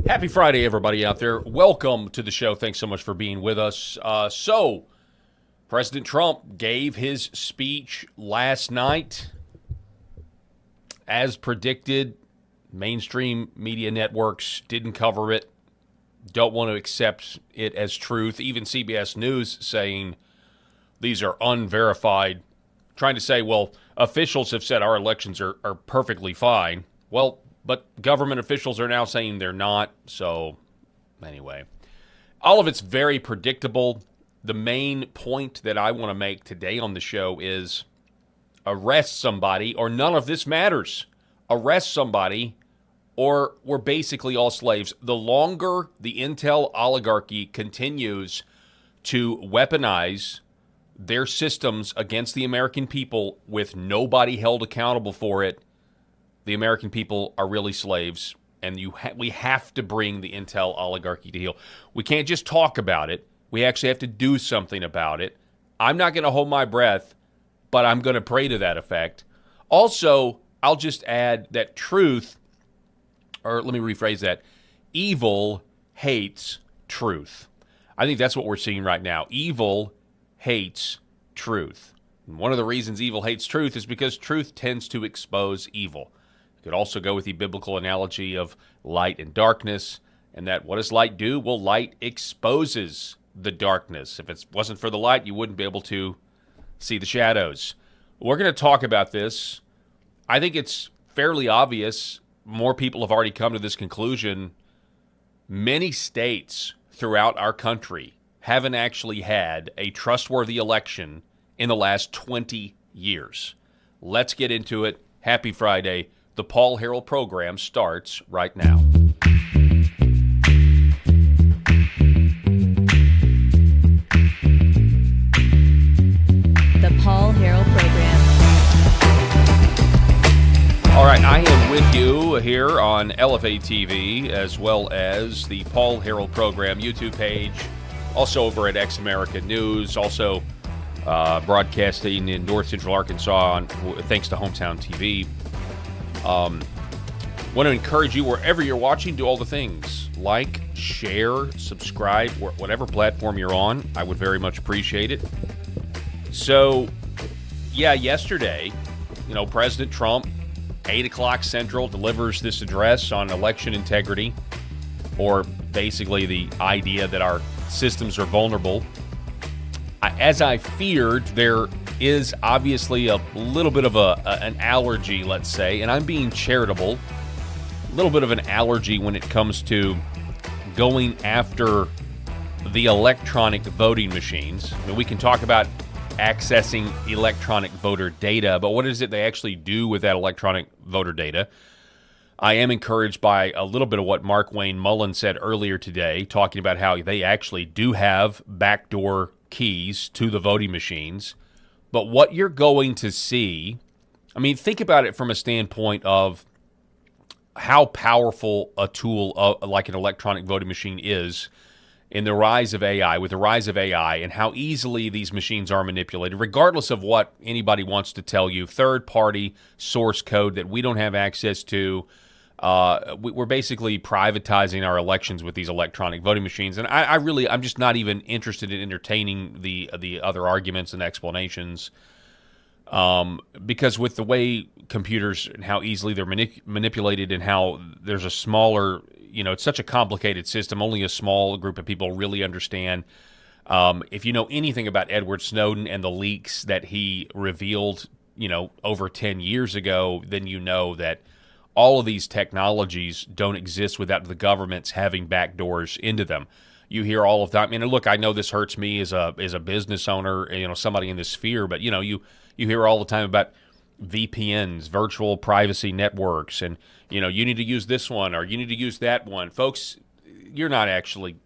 Happy Friday, everybody out there. Welcome to the show. Thanks so much for being with us. President Trump gave his speech last night. As predicted, mainstream media networks didn't cover it, don't want to accept it as truth. Even CBS News saying these are unverified, trying to say, well, officials have said our elections are perfectly fine. Well, but government officials are now saying they're not. So anyway, all of it's very predictable. The main point that I want to make today on the show is arrest somebody or none of this matters. Arrest somebody or we're basically all slaves. The longer the intel oligarchy continues to weaponize their systems against the American people with nobody held accountable for it, the American people are really slaves, and we have to bring the intel oligarchy to heel. We can't just talk about it. We actually have to do something about it. I'm not going to hold my breath, but I'm going to pray to that effect. Also, I'll just add that truth, or let me rephrase that, evil hates truth. I think that's what we're seeing right now. Evil hates truth. And one of the reasons evil hates truth is because truth tends to expose evil. Could also go with the biblical analogy of light and darkness, and that what does light do? Well, light exposes the darkness. If it wasn't for the light, you wouldn't be able to see the shadows. We're going to talk about this. I think it's fairly obvious. More people have already come to this conclusion. Many states throughout our country haven't actually had a trustworthy election in the last 20 years. Let's get into it. Happy Friday. The Paul Harrell program starts right now. The Paul Harrell program. All right, I am with you here on LFA TV as well as the Paul Harrell program YouTube page, also over at X America News, also broadcasting in North Central Arkansas thanks to Hometown TV. Want to encourage you wherever you're watching, do all the things. Like, share, subscribe, whatever platform you're on. I would very much appreciate it. So, yesterday, President Trump, 8 o'clock Central, delivers this address on election integrity, or basically the idea that our systems are vulnerable. As I feared, there is obviously a little bit of an allergy, let's say, and I'm being charitable, a little bit of an allergy when it comes to going after the electronic voting machines. I mean, we can talk about accessing electronic voter data, but what is it they actually do with that electronic voter data? I am encouraged by a little bit of what Mark Wayne Mullen said earlier today, talking about how they actually do have backdoor keys to the voting machines. But what you're going to see, I mean, think about it from a standpoint of how powerful a tool like an electronic voting machine is in the rise of AI, with the rise of AI, and how easily these machines are manipulated, regardless of what anybody wants to tell you. Third-party source code that we don't have access to. We're basically privatizing our elections with these electronic voting machines, and I'm just not even interested in entertaining the other arguments and explanations, because with the way computers and how easily they're manipulated, and how there's a smaller, it's such a complicated system, only a small group of people really understand. If you know anything about Edward Snowden and the leaks that he revealed, over 10 years ago, then you know that all of these technologies don't exist without the governments having backdoors into them. You hear all of that. I mean, look, I know this hurts me as a business owner, somebody in this sphere, but you hear all the time about VPNs, virtual privacy networks, and you need to use this one or you need to use that one. Folks, you're not actually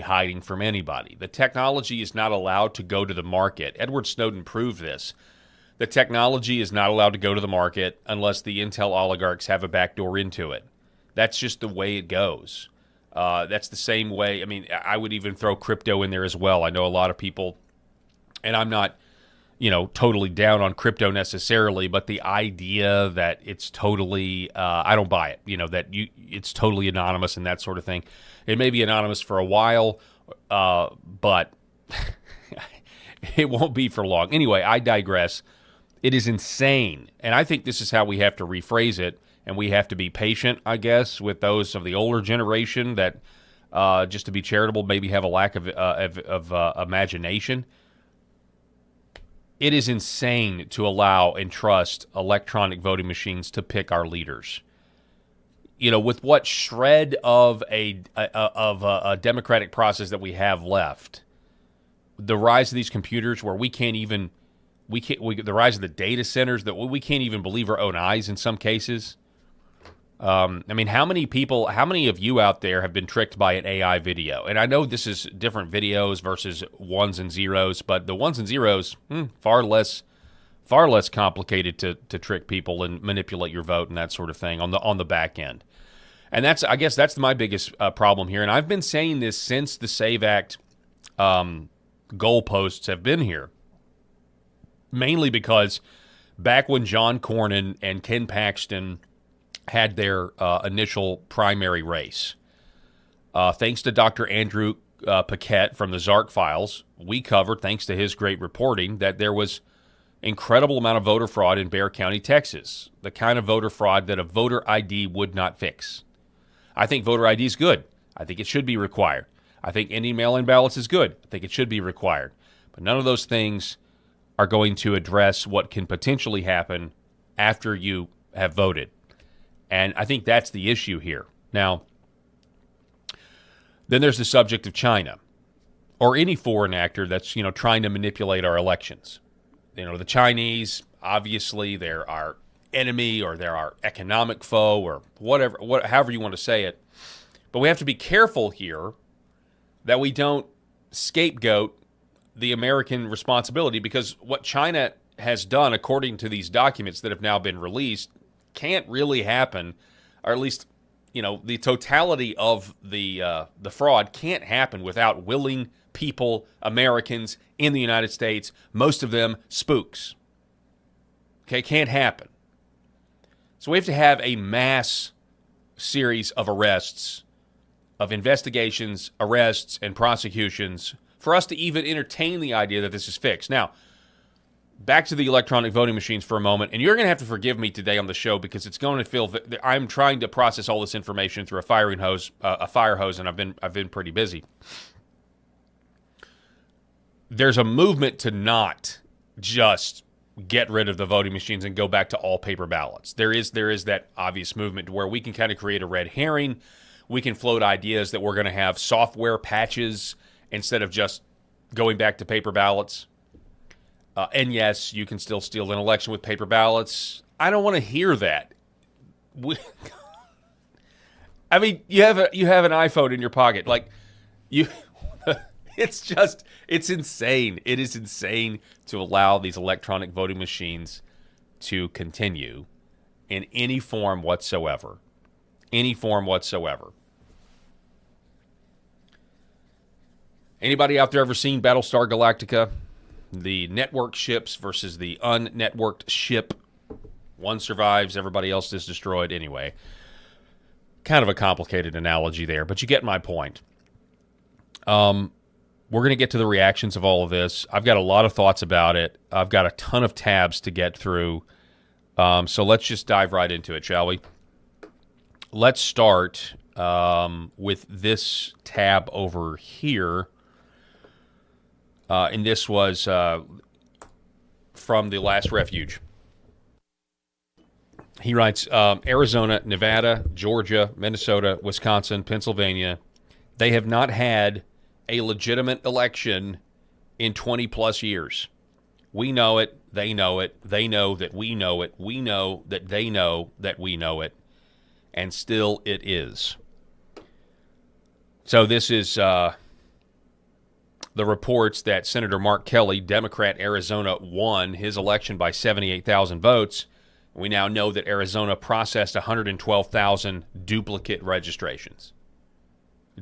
hiding from anybody. The technology is not allowed to go to the market. Edward Snowden proved this. The technology is not allowed to go to the market unless the intel oligarchs have a backdoor into it. That's just the way it goes. That's the same way. I mean, I would even throw crypto in there as well. I know a lot of people, and I'm not totally down on crypto necessarily, but the idea that it's totally, I don't buy it, it's totally anonymous and that sort of thing. It may be anonymous for a while, but it won't be for long. Anyway, I digress. It is insane. And I think this is how we have to rephrase it. And we have to be patient, I guess, with those of the older generation that, just to be charitable, maybe have a lack of imagination. It is insane to allow and trust electronic voting machines to pick our leaders. With what shred of a democratic process that we have left, the rise of these computers where the rise of the data centers that we can't even believe our own eyes in some cases. How many of you out there have been tricked by an AI video? And I know this is different videos versus ones and zeros, but the ones and zeros, far less complicated to trick people and manipulate your vote and that sort of thing on the back end. And I guess that's my biggest problem here. And I've been saying this since the SAVE Act goalposts have been here, mainly because back when John Cornyn and Ken Paxton had their initial primary race, thanks to Dr. Andrew Paquette from the Zark Files, we covered, thanks to his great reporting, that there was incredible amount of voter fraud in Bexar County, Texas, the kind of voter fraud that a voter ID would not fix. I think voter ID is good. I think it should be required. I think any mail-in ballots is good. I think it should be required. But none of those things are going to address what can potentially happen after you have voted. And I think that's the issue here. Now, then there's the subject of China or any foreign actor that's, trying to manipulate our elections. The Chinese, obviously, they're our enemy or they're our economic foe or however you want to say it. But we have to be careful here that we don't scapegoat the American responsibility, because what China has done, according to these documents that have now been released, can't really happen, or at least, the totality of the fraud can't happen without willing people, Americans in the United States, most of them spooks. Okay, can't happen. So we have to have a mass series of arrests, of investigations, arrests, and prosecutions for us to even entertain the idea that this is fixed. Now, back to the electronic voting machines for a moment, and you're going to have to forgive me today on the show because it's going to feel I'm trying to process all this information through a fire hose, and I've been pretty busy. There's a movement to not just get rid of the voting machines and go back to all paper ballots. There is that obvious movement where we can kind of create a red herring. We can float ideas that we're going to have software patches instead of just going back to paper ballots. And yes, you can still steal an election with paper ballots. I don't want to hear that. You have an iPhone in your pocket. It's insane. It is insane to allow these electronic voting machines to continue in any form whatsoever. Any form whatsoever. Anybody out there ever seen Battlestar Galactica? The network ships versus the unnetworked ship. One survives, everybody else is destroyed. Anyway, kind of a complicated analogy there, but you get my point. We're going to get to the reactions of all of this. I've got a lot of thoughts about it. I've got a ton of tabs to get through. So let's just dive right into it, shall we? Let's start with this tab over here. And this was from The Last Refuge. He writes, Arizona, Nevada, Georgia, Minnesota, Wisconsin, Pennsylvania, they have not had a legitimate election in 20-plus years. We know it. They know it. They know that we know it. We know that they know that we know it. And still it is. So this is the reports that Senator Mark Kelly, Democrat, Arizona, won his election by 78,000 votes. We now know that Arizona processed 112,000 duplicate registrations.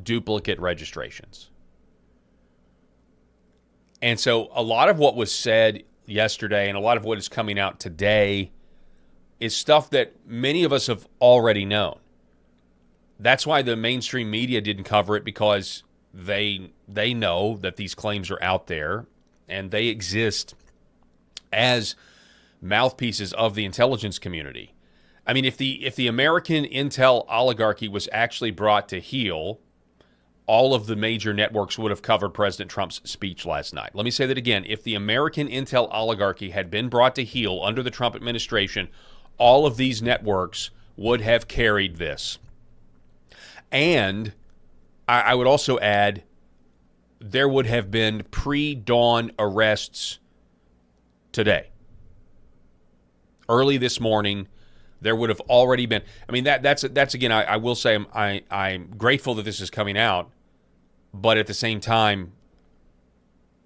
Duplicate registrations. And so a lot of what was said yesterday and a lot of what is coming out today is stuff that many of us have already known. That's why the mainstream media didn't cover it, because they know that these claims are out there and they exist as mouthpieces of the intelligence community. I mean, if the American intel oligarchy was actually brought to heel, all of the major networks would have covered President Trump's speech last night. Let me say that again. If the American intel oligarchy had been brought to heel under the Trump administration, all of these networks would have carried this. And I would also add, there would have been pre-dawn arrests today. Early this morning, there would have already been. I mean, that's again, I will say I'm grateful that this is coming out, but at the same time,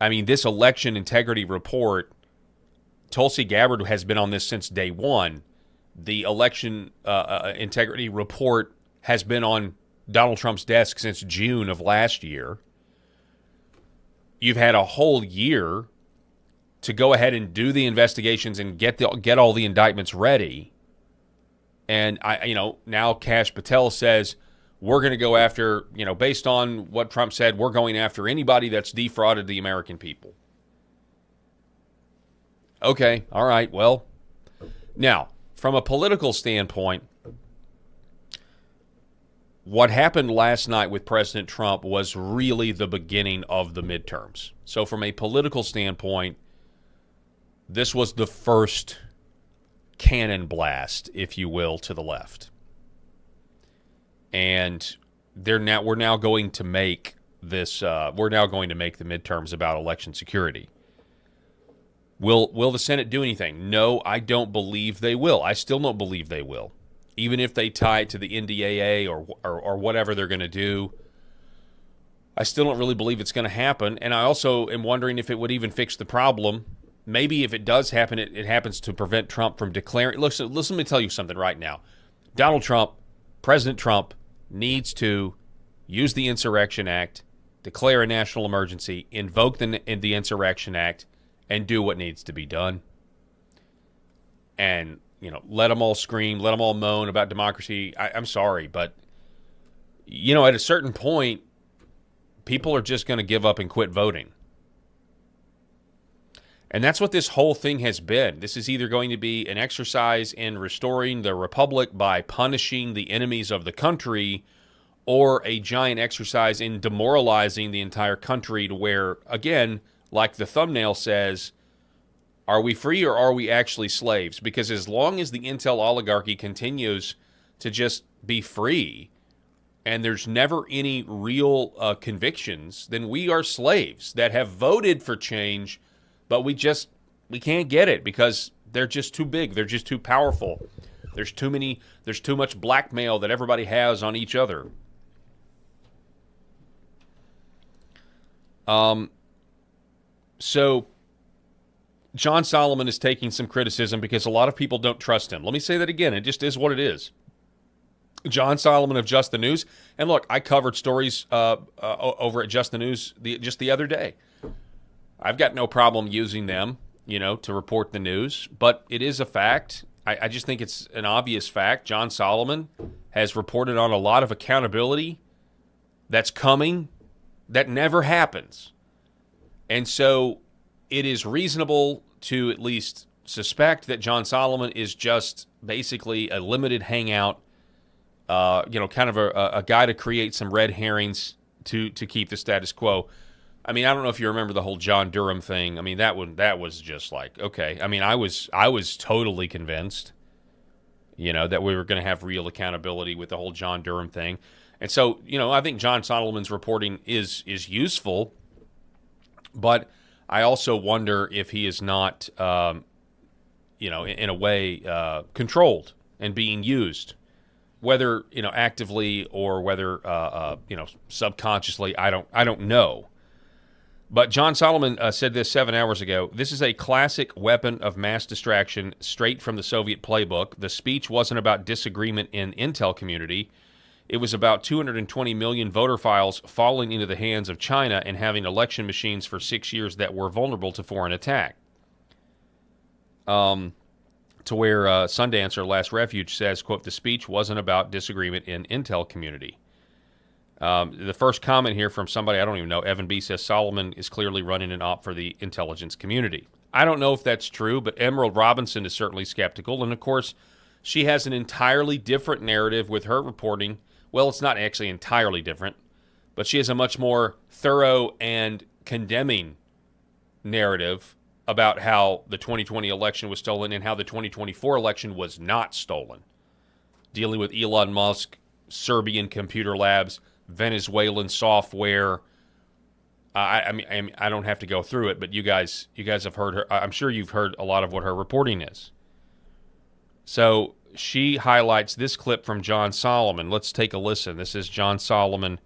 I mean, this election integrity report, Tulsi Gabbard has been on this since day one. The election integrity report has been on Donald Trump's desk since June of last year. You've had a whole year to go ahead and do the investigations and get all the indictments ready. And now Kash Patel says we're going to go after, based on what Trump said, we're going after anybody that's defrauded the American people. Okay, all right, well, now, from a political standpoint, what happened last night with President Trump was really the beginning of the midterms. So from a political standpoint, this was the first cannon blast, if you will, to the left. And we're now going to make this. We're now going to make the midterms about election security. Will the Senate do anything? No, I don't believe they will. I still don't believe they will. Even if they tie it to the NDAA or whatever they're going to do, I still don't really believe it's going to happen. And I also am wondering if it would even fix the problem. Maybe if it does happen, it happens to prevent Trump from declaring. Listen, let me tell you something right now. Donald Trump, President Trump, needs to use the Insurrection Act, declare a national emergency, invoke the Insurrection Act, and do what needs to be done. And, let them all scream, let them all moan about democracy. I'm sorry, but, at a certain point, people are just going to give up and quit voting. And that's what this whole thing has been. This is either going to be an exercise in restoring the republic by punishing the enemies of the country, or a giant exercise in demoralizing the entire country to where, again, like the thumbnail says, are we free or are we actually slaves? Because as long as the intel oligarchy continues to just be free and there's never any real convictions, then we are slaves that have voted for change, but we can't get it because they're just too big. They're just too powerful. There's too much blackmail that everybody has on each other. So John Solomon is taking some criticism because a lot of people don't trust him. Let me say that again. It just is what it is. John Solomon of Just the News. And look, I covered stories over at Just the News just the other day. I've got no problem using them, to report the news. But it is a fact. I just think it's an obvious fact. John Solomon has reported on a lot of accountability that's coming that never happens. And so it is reasonable to at least suspect that John Solomon is just basically a limited hangout, kind of a guy to create some red herrings to keep the status quo. I mean, I don't know if you remember the whole John Durham thing. I mean, that was just like, okay. I mean, I was totally convinced, that we were going to have real accountability with the whole John Durham thing. And so, I think John Solomon's reporting is useful, but I also wonder if he is not, in a way, controlled and being used, whether actively or whether subconsciously. I don't know. But John Solomon said this 7 hours ago. This is a classic weapon of mass distraction, straight from the Soviet playbook. The speech wasn't about disagreement in intel community. It was about 220 million voter files falling into the hands of China and having election machines for 6 years that were vulnerable to foreign attack. to where Sundancer, Last Refuge, says, quote, the speech wasn't about disagreement in intel community. The first comment here from somebody, I don't even know, Evan B. says, Solomon is clearly running an op for the intelligence community. I don't know if that's true, but Emerald Robinson is certainly skeptical. And, of course, she has an entirely different narrative with her reporting. Well, it's not actually entirely different, but she has a much more thorough and condemning narrative about how the 2020 election was stolen and how the 2024 election was not stolen. Dealing with Elon Musk, Serbian computer labs, Venezuelan software. I mean, I don't have to go through it, but you guys have heard her. I'm sure you've heard a lot of what her reporting is. So she highlights this clip from John Solomon. Let's take a listen. This is John Solomon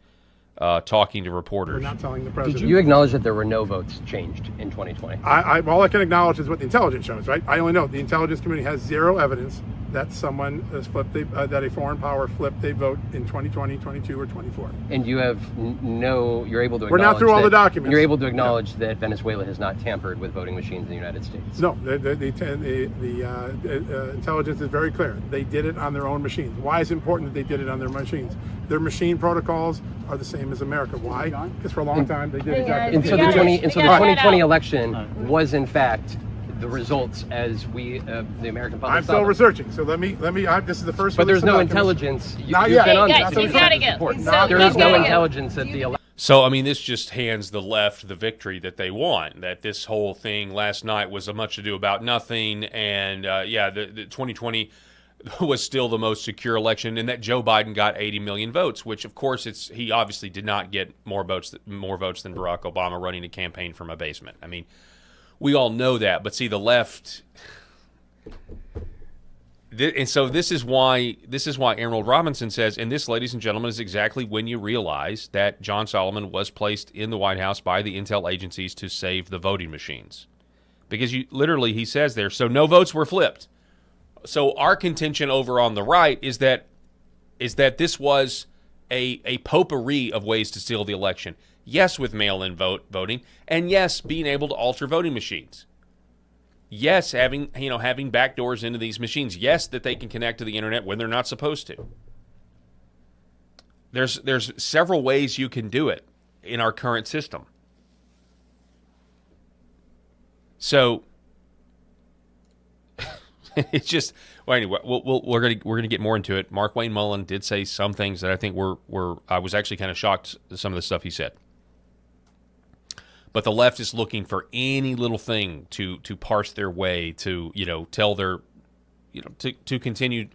talking to reporters. We're not telling the president. Did you acknowledge that there were no votes changed in 2020? All I can acknowledge is what the intelligence shows, right? I only know the intelligence community has zero evidence that someone has flipped, that a foreign power flipped a vote in 2020, 22, or 24. And you have you're able to acknowledge We're not through all the documents. You're able to acknowledge that Venezuela has not tampered with voting machines in the United States? No, the intelligence is very clear. They did it on their own machines. Why is it important that they did it on their machines? Their machine protocols are the same as America. Why? Because for a long time they did exactly the same. And so the 2020 election was in fact the results as we, the American public. I'm still researching, so let me. This is the first. But there's no intelligence. Not yet. He's got to go. There is no intelligence at the election. So, I mean, this just hands the left the victory that they want, that this whole thing last night was a much ado about nothing, and, the 2020 was still the most secure election, and that Joe Biden got 80 million votes, which, of course, he obviously did not get more votes than Barack Obama running a campaign from a basement. I mean, we all know that, but see, the left... And so this is why Emerald Robinson says, and this, ladies and gentlemen, is exactly when you realize that John Solomon was placed in the White House by the intel agencies to save the voting machines. Because he says there, so no votes were flipped. So our contention over on the right is that this was a potpourri of ways to steal the election. Yes, with mail-in voting, and yes, being able to alter voting machines. Yes, having backdoors into these machines. Yes, that they can connect to the internet when they're not supposed to. There's several ways you can do it in our current system. So it's just anyway. We're gonna get more into it. Mark Wayne Mullen did say some things that I think I was actually kind of shocked at some of the stuff he said. But the left is looking for any little thing to parse their way to, tell their, to continue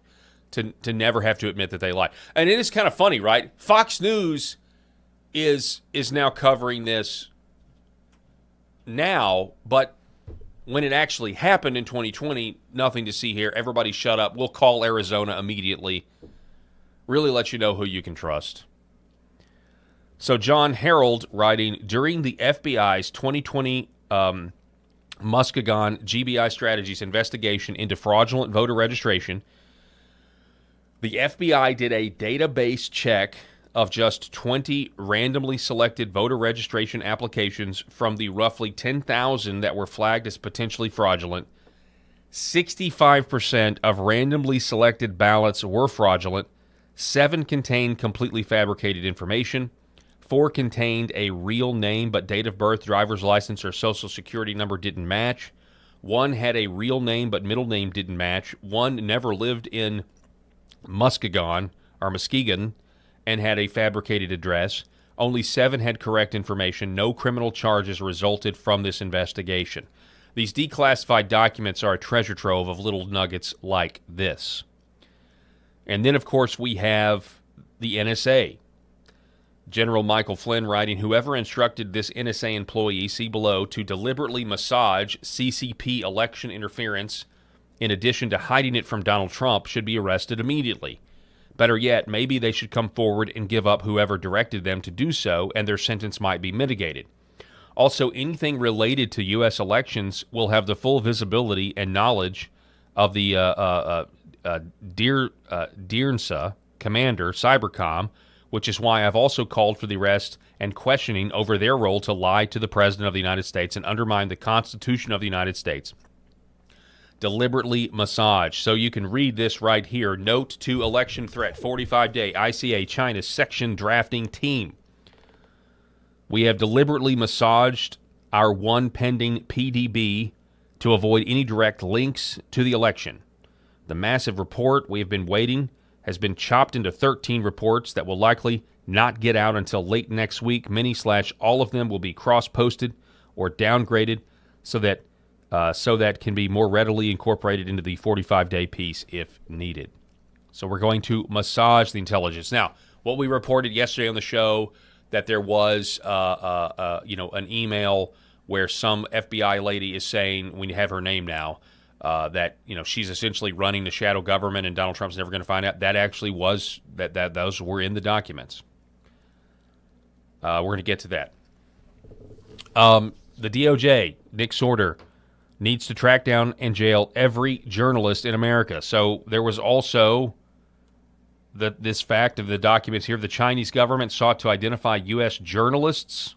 to never have to admit that they lie. And it is kind of funny, right? Fox News is now covering this now, but when it actually happened in 2020, nothing to see here. Everybody shut up. We'll call Arizona immediately. Really let you know who you can trust. So John Harrell writing, during the FBI's 2020 Muskegon GBI Strategies investigation into fraudulent voter registration, the FBI did a database check of just 20 randomly selected voter registration applications from the roughly 10,000 that were flagged as potentially fraudulent. 65% of randomly selected ballots were fraudulent. 7 contained completely fabricated information. 4 contained a real name, but date of birth, driver's license, or social security number didn't match. 1 had a real name, but middle name didn't match. 1 never lived in Muskegon and had a fabricated address. Only 7 had correct information. No criminal charges resulted from this investigation. These declassified documents are a treasure trove of little nuggets like this. And then, of course, we have the NSA. General Michael Flynn writing, whoever instructed this NSA employee, see below, to deliberately massage CCP election interference in addition to hiding it from Donald Trump should be arrested immediately. Better yet, maybe they should come forward and give up whoever directed them to do so, and their sentence might be mitigated. Also, anything related to U.S. elections will have the full visibility and knowledge of the DIRNSA commander, Cybercom, which is why I've also called for the arrest and questioning over their role to lie to the President of the United States and undermine the Constitution of the United States. deliberately massaged. So you can read this right here. Note to election threat, 45-day ICA China section drafting team. We have deliberately massaged our one pending PDB to avoid any direct links to the election. The massive report we have been waiting has been chopped into 13 reports that will likely not get out until late next week. Many/all of them will be cross-posted or downgraded so that can be more readily incorporated into the 45-day piece if needed. So we're going to massage the intelligence. Now, what we reported yesterday on the show, that there was an email where some FBI lady is saying, we have her name now, that she's essentially running the shadow government and Donald Trump's never going to find out. That actually was that those were in the documents. We're going to get to that. The DOJ, Nick Sorter, needs to track down and jail every journalist in America. So there was also this fact of the documents here. The Chinese government sought to identify U.S. journalists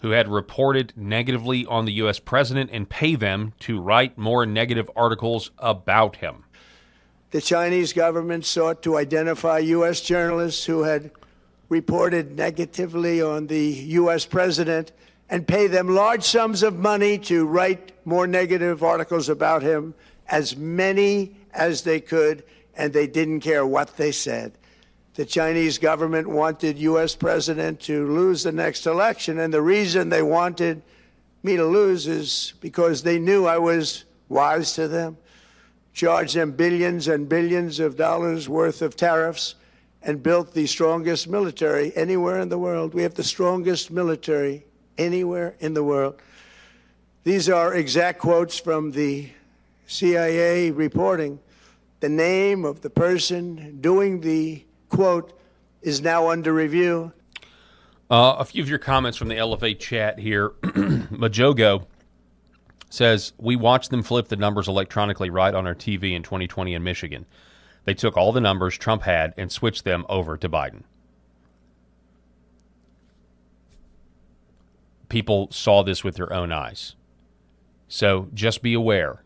who had reported negatively on the U.S. president and pay them to write more negative articles about him. The Chinese government sought to identify U.S. journalists who had reported negatively on the U.S. president and pay them large sums of money to write more negative articles about him, as many as they could, and they didn't care what they said. The Chinese government wanted U.S. president to lose the next election, and the reason they wanted me to lose is because they knew I was wise to them, charged them billions and billions of dollars worth of tariffs, and built the strongest military anywhere in the world. We have the strongest military anywhere in the world. These are exact quotes from the CIA reporting. The name of the person doing the quote is now under review. A few of your comments from the Elevate chat here. Majogo says, we watched them flip the numbers electronically right on our TV in 2020 in Michigan. They took all the numbers Trump had and switched them over to Biden. People saw this with their own eyes. So just be aware.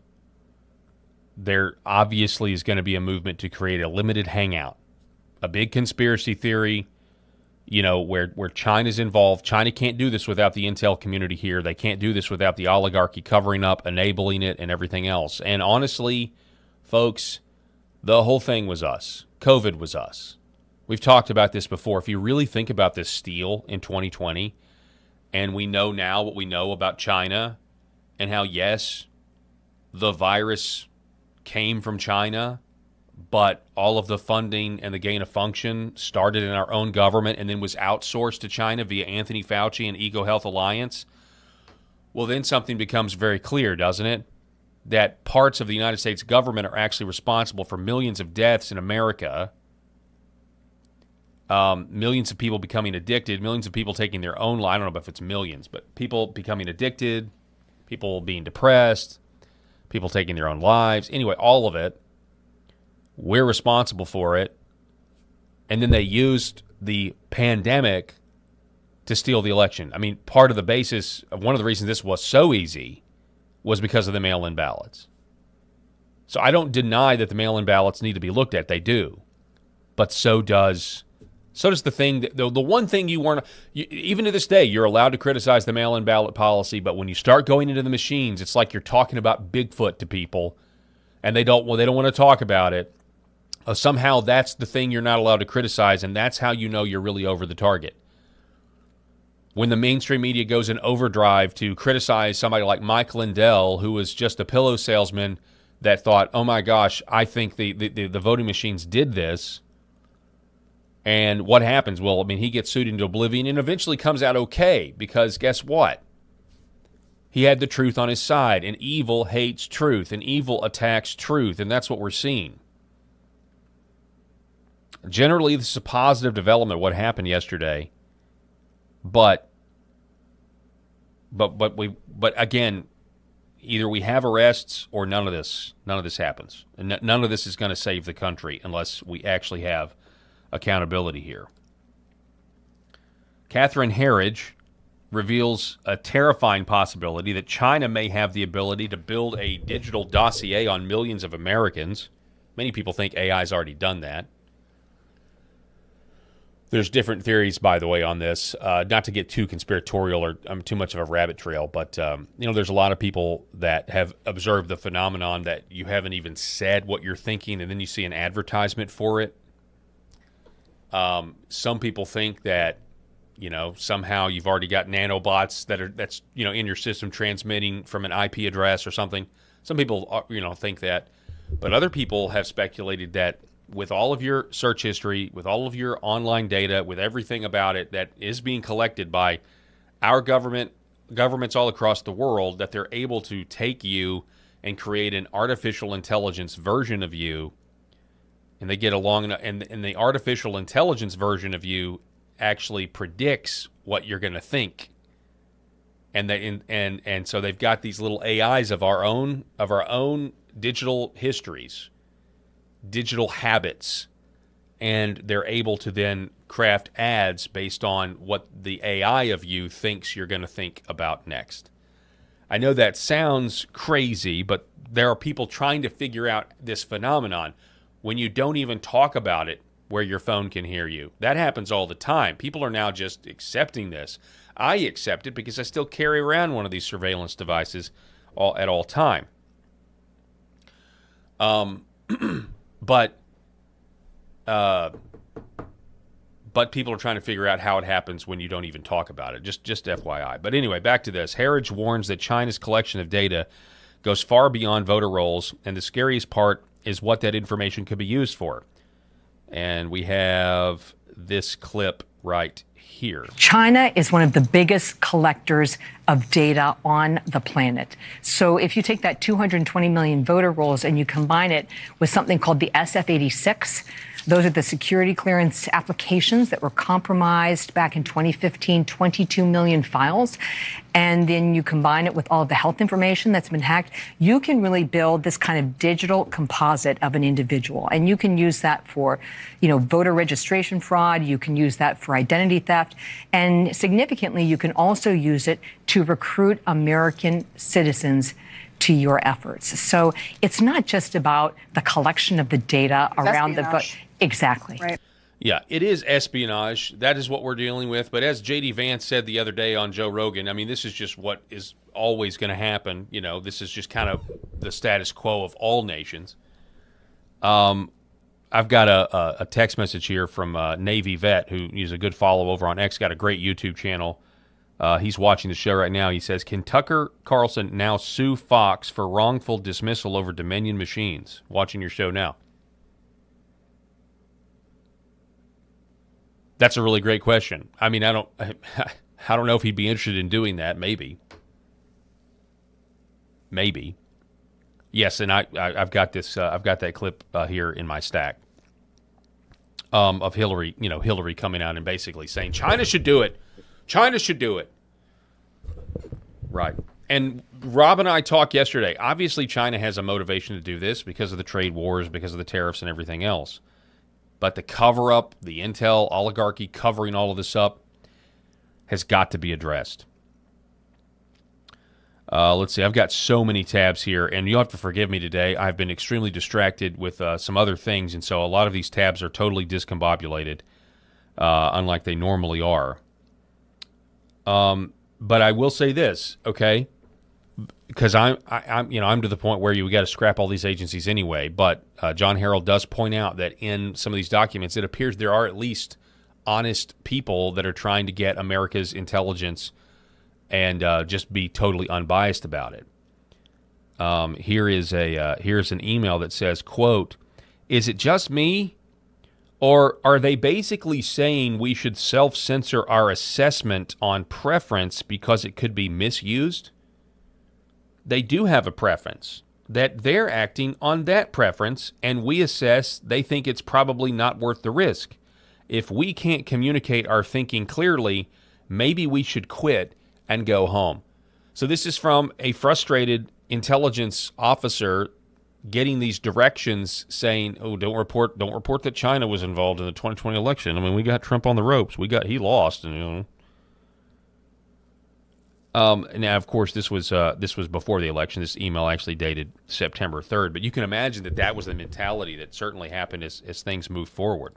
There obviously is going to be a movement to create a limited hangout. A big conspiracy theory, where China's involved. China can't do this without the intel community here. They can't do this without the oligarchy covering up, enabling it, and everything else. And honestly, folks, the whole thing was us. COVID was us. We've talked about this before. If you really think about this steal in 2020, and we know now what we know about China and how, yes, the virus came from China, but all of the funding and the gain of function started in our own government and then was outsourced to China via Anthony Fauci and EcoHealth Alliance, well, then something becomes very clear, doesn't it? That parts of the United States government are actually responsible for millions of deaths in America, millions of people becoming addicted, millions of people taking their own life. I don't know if it's millions, but people becoming addicted, people being depressed, people taking their own lives. Anyway, all of it. We're responsible for it. And then they used the pandemic to steal the election. I mean, part of the basis of one of the reasons this was so easy was because of the mail-in ballots. So I don't deny that the mail-in ballots need to be looked at. They do. But so does the thing, the one thing even to this day, you're allowed to criticize the mail-in ballot policy, but when you start going into the machines, it's like you're talking about Bigfoot to people, and they don't want to talk about it. Somehow that's the thing you're not allowed to criticize, and that's how you know you're really over the target. When the mainstream media goes in overdrive to criticize somebody like Mike Lindell, who was just a pillow salesman that thought, oh my gosh, I think the voting machines did this. And what happens? Well, I mean, he gets sued into oblivion and eventually comes out okay because guess what? He had the truth on his side, and evil hates truth, and evil attacks truth, and that's what we're seeing. Generally, this is a positive development, what happened yesterday. But again, either we have arrests or none of this happens. And none of this is going to save the country unless we actually have accountability here. Catherine Herridge, reveals a terrifying possibility that China may have the ability to build a digital dossier on millions of Americans. Many people think AI has already done that. There's different theories, by the way, on this. Not to get too conspiratorial or too much of a rabbit trail, but there's a lot of people that have observed the phenomenon that you haven't even said what you're thinking, and then you see an advertisement for it. Some people think that somehow you've already got nanobots that's in your system transmitting from an IP address or something. Some people think that, but other people have speculated that with all of your search history, with all of your online data, with everything about it that is being collected by our governments all across the world, that they're able to take you and create an artificial intelligence version of you, and they get along, and the artificial intelligence version of you actually predicts what you're going to think, and so they've got these little AIs of our own digital histories, digital habits, and they're able to then craft ads based on what the AI of you thinks you're going to think about next. I know that sounds crazy, but there are people trying to figure out this phenomenon when you don't even talk about it where your phone can hear you. That happens all the time. People are now just accepting this. I accept it because I still carry around one of these surveillance devices at all time. But people are trying to figure out how it happens when you don't even talk about it. Just FYI. But anyway, back to this. Harrell warns that China's collection of data goes far beyond voter rolls, and the scariest part is what that information could be used for. And we have this clip right here. China is one of the biggest collectors of data on the planet. So if you take that 220 million voter rolls and you combine it with something called the SF-86, those are the security clearance applications that were compromised back in 2015, 22 million files. And then you combine it with all of the health information that's been hacked, you can really build this kind of digital composite of an individual. And you can use that for, voter registration fraud. You can use that for identity theft. And significantly, you can also use it to recruit American citizens to your efforts. So it's not just about the collection of the data around the vote. Exactly. Right. Yeah, it is espionage. That is what we're dealing with. But as J.D. Vance said the other day on Joe Rogan, I mean, this is just what is always going to happen. This is just kind of the status quo of all nations. I've got a text message here from Navy Vet, who is a good follow over on X, got a great YouTube channel. He's watching the show right now. He says, can Tucker Carlson now sue Fox for wrongful dismissal over Dominion machines? Watching your show now. That's a really great question. I mean, I don't know if he'd be interested in doing that. Maybe. Yes, and I've got this. I've got that clip here in my stack of Hillary. Hillary coming out and basically saying China should do it. China should do it. Right. And Rob and I talked yesterday. Obviously, China has a motivation to do this because of the trade wars, because of the tariffs and everything else. But the cover-up, the intel oligarchy covering all of this up, has got to be addressed. Let's see. I've got so many tabs here, and you'll have to forgive me today. I've been extremely distracted with some other things, and so a lot of these tabs are totally discombobulated, unlike they normally are. But I will say this, okay? Because I'm to the point where we got to scrap all these agencies anyway. But John Harrell does point out that in some of these documents, it appears there are at least honest people that are trying to get America's intelligence and just be totally unbiased about it. Here's an email that says, quote, "Is it just me, or are they basically saying we should self-censor our assessment on preference because it could be misused? They do have a preference, that they're acting on that preference, and we assess they think it's probably not worth the risk. If we can't communicate our thinking clearly, maybe we should quit and go home." So this is from a frustrated intelligence officer getting these directions saying, "Oh, don't report that China was involved in the 2020 election. I mean, we got Trump on the ropes. He lost, and Now, of course, this was before the election. This email actually dated September 3rd, but you can imagine that was the mentality that certainly happened as things moved forward.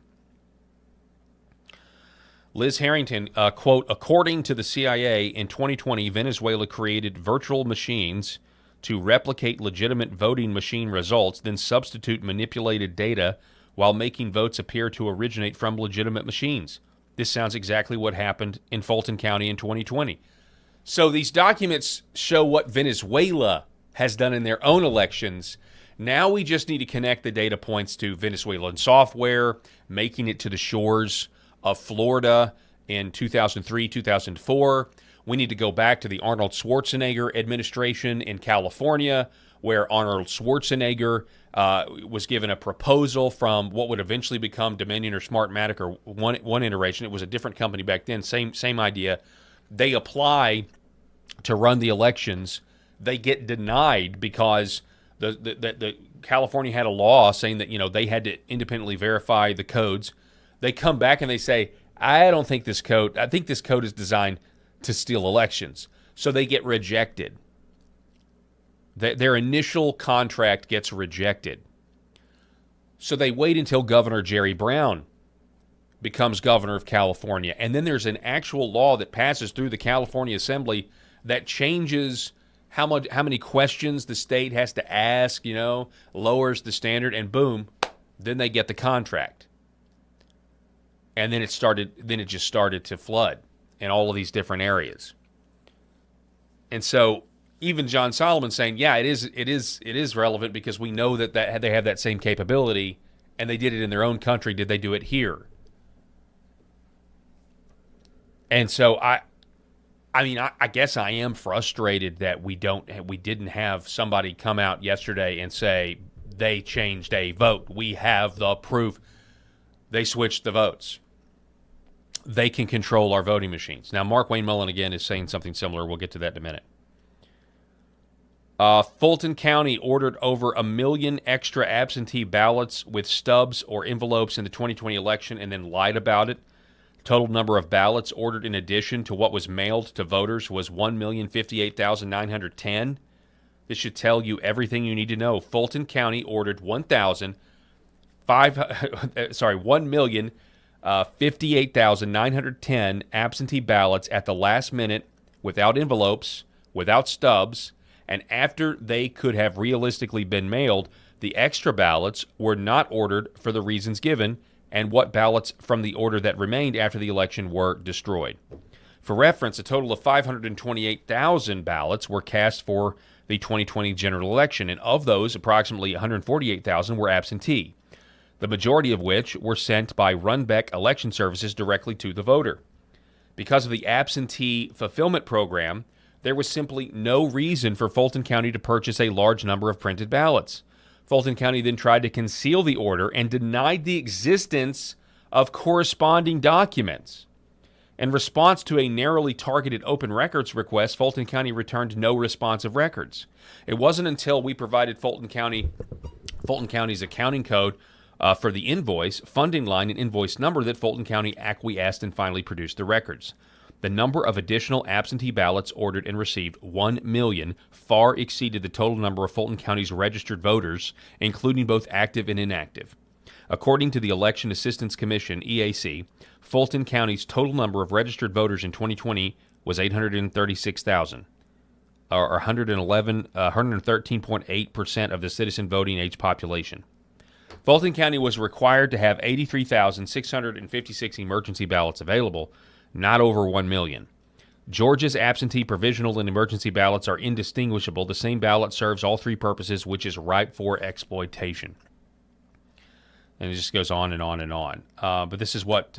Liz Harrington, quote, according to the CIA, in 2020, Venezuela created virtual machines to replicate legitimate voting machine results, then substitute manipulated data while making votes appear to originate from legitimate machines. This sounds exactly what happened in Fulton County in 2020. So these documents show what Venezuela has done in their own elections. Now we just need to connect the data points to Venezuelan software, making it to the shores of Florida in 2003, 2004. We need to go back to the Arnold Schwarzenegger administration in California, where Arnold Schwarzenegger was given a proposal from what would eventually become Dominion or Smartmatic or one iteration. It was a different company back then, same idea. They apply to run the elections. They get denied because the California had a law saying that they had to independently verify the codes. They come back and they say, I think this code is designed to steal elections. So they get rejected. Their initial contract gets rejected. So they wait until Governor Jerry Brown becomes governor of California. And then there's an actual law that passes through the California Assembly that changes how many questions the state has to ask, lowers the standard, and boom, then they get the contract. And then it just started to flood in all of these different areas. And so even John Solomon saying, yeah, it is relevant because we know that they have that same capability and they did it in their own country. Did they do it here? And so I guess I am frustrated that we didn't have somebody come out yesterday and say they changed a vote. We have the proof. They switched the votes. They can control our voting machines. Now, Mark Wayne Mullen, again, is saying something similar. We'll get to that in a minute. Fulton County ordered over 1 million extra absentee ballots with stubs or envelopes in the 2020 election and then lied about it. Total number of ballots ordered in addition to what was mailed to voters was 1,058,910. This should tell you everything you need to know. Fulton County ordered 1,058,910 absentee ballots at the last minute without envelopes, without stubs, and after they could have realistically been mailed, the extra ballots were not ordered for the reasons given, and what ballots from the order that remained after the election were destroyed. For reference, a total of 528,000 ballots were cast for the 2020 general election, and of those, approximately 148,000 were absentee, the majority of which were sent by Runbeck Election Services directly to the voter. Because of the absentee fulfillment program, there was simply no reason for Fulton County to purchase a large number of printed ballots. Fulton County then tried to conceal the order and denied the existence of corresponding documents. In response to a narrowly targeted open records request, Fulton County returned no responsive records. It wasn't until we provided Fulton County's accounting code for the invoice, funding line, and invoice number that Fulton County acquiesced and finally produced the records. The number of additional absentee ballots ordered and received, 1 million, far exceeded the total number of Fulton County's registered voters, including both active and inactive. According to the Election Assistance Commission, EAC, Fulton County's total number of registered voters in 2020 was 836,000, or 113.8% of the citizen voting age population. Fulton County was required to have 83,656 emergency ballots available, not over 1 million. Georgia's absentee, provisional, and emergency ballots are indistinguishable. The same ballot serves all three purposes, which is ripe for exploitation. And it just goes on and on and on. But this is what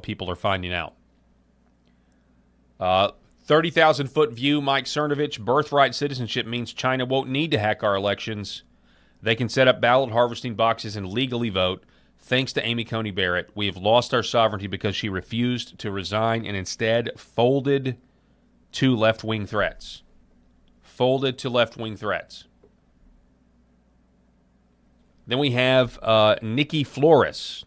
people are finding out. 30,000-foot view, Mike Cernovich. Birthright citizenship means China won't need to hack our elections. They can set up ballot harvesting boxes and legally vote. Thanks to Amy Coney Barrett, we have lost our sovereignty because she refused to resign and instead folded to left-wing threats. Folded to left-wing threats. Then we have Nikki Flores.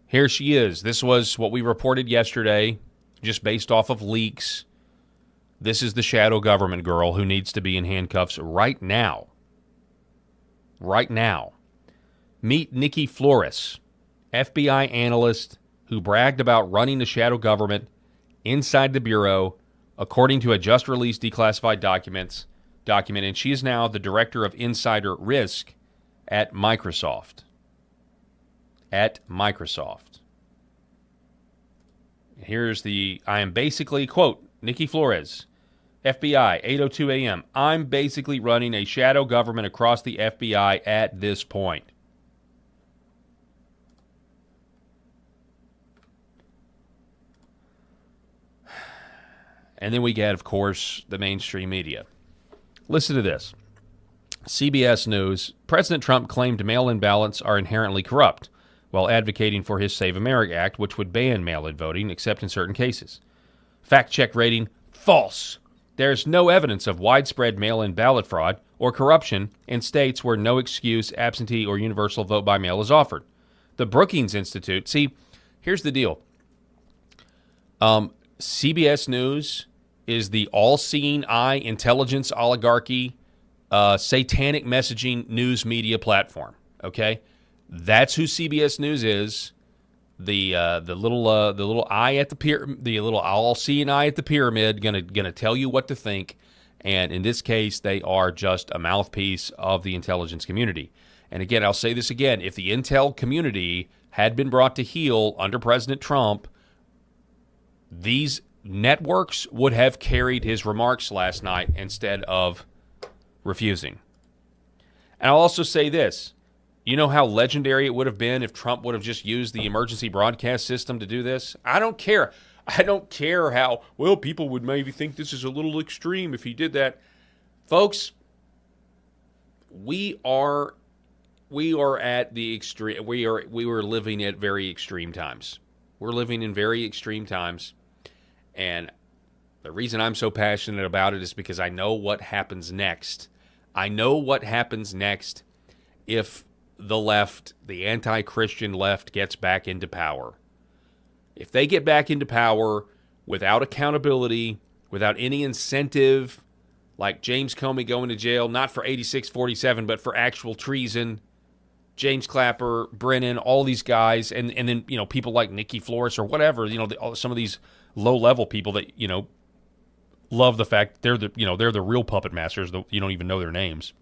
Here she is. This was what we reported yesterday, just based off of leaks This is the shadow government girl who needs to be in handcuffs right now. Right now. Meet Nikki Flores, FBI analyst who bragged about running the shadow government inside the Bureau, according to a just-released declassified document, and she is now the director of insider risk at Microsoft. Here's I am basically, quote, Nikki Flores, FBI, 8:02 a.m. I'm basically running a shadow government across the FBI at this point. And then we get, of course, the mainstream media. Listen to this. CBS News, President Trump claimed mail-in ballots are inherently corrupt, while advocating for his Save America Act, which would ban mail-in voting, except in certain cases. Fact-check rating, false. There's no evidence of widespread mail-in ballot fraud or corruption in states where no excuse, absentee, or universal vote-by-mail is offered. The Brookings Institute, see, here's the deal. CBS News is the all-seeing eye, intelligence, oligarchy, satanic messaging news media platform. Okay, that's who CBS News is. The little eye at the little all-seeing eye at the pyramid, gonna tell you what to think. And in this case, they are just a mouthpiece of the intelligence community. And again, I'll say this again: if the intel community had been brought to heel under President Trump, these networks would have carried his remarks last night instead of refusing. And I'll also say this. You know how legendary it would have been if Trump would have just used the emergency broadcast system to do this? I don't care. I don't care how, well, people would maybe think this is a little extreme if he did that. Folks, we are at the extreme. We are living at very extreme times. We're living in very extreme times. And the reason I'm so passionate about it is because I know what happens next. I know what happens next if the left, the anti-Christian left, gets back into power. If they get back into power without accountability, without any incentive, like James Comey going to jail, not for 8647, but for actual treason, James Clapper, Brennan, all these guys, and then, you know, people like Nikki Flores or whatever, you know, some of these low-level people that, you know, love the fact they're the real puppet masters. You don't even know their names.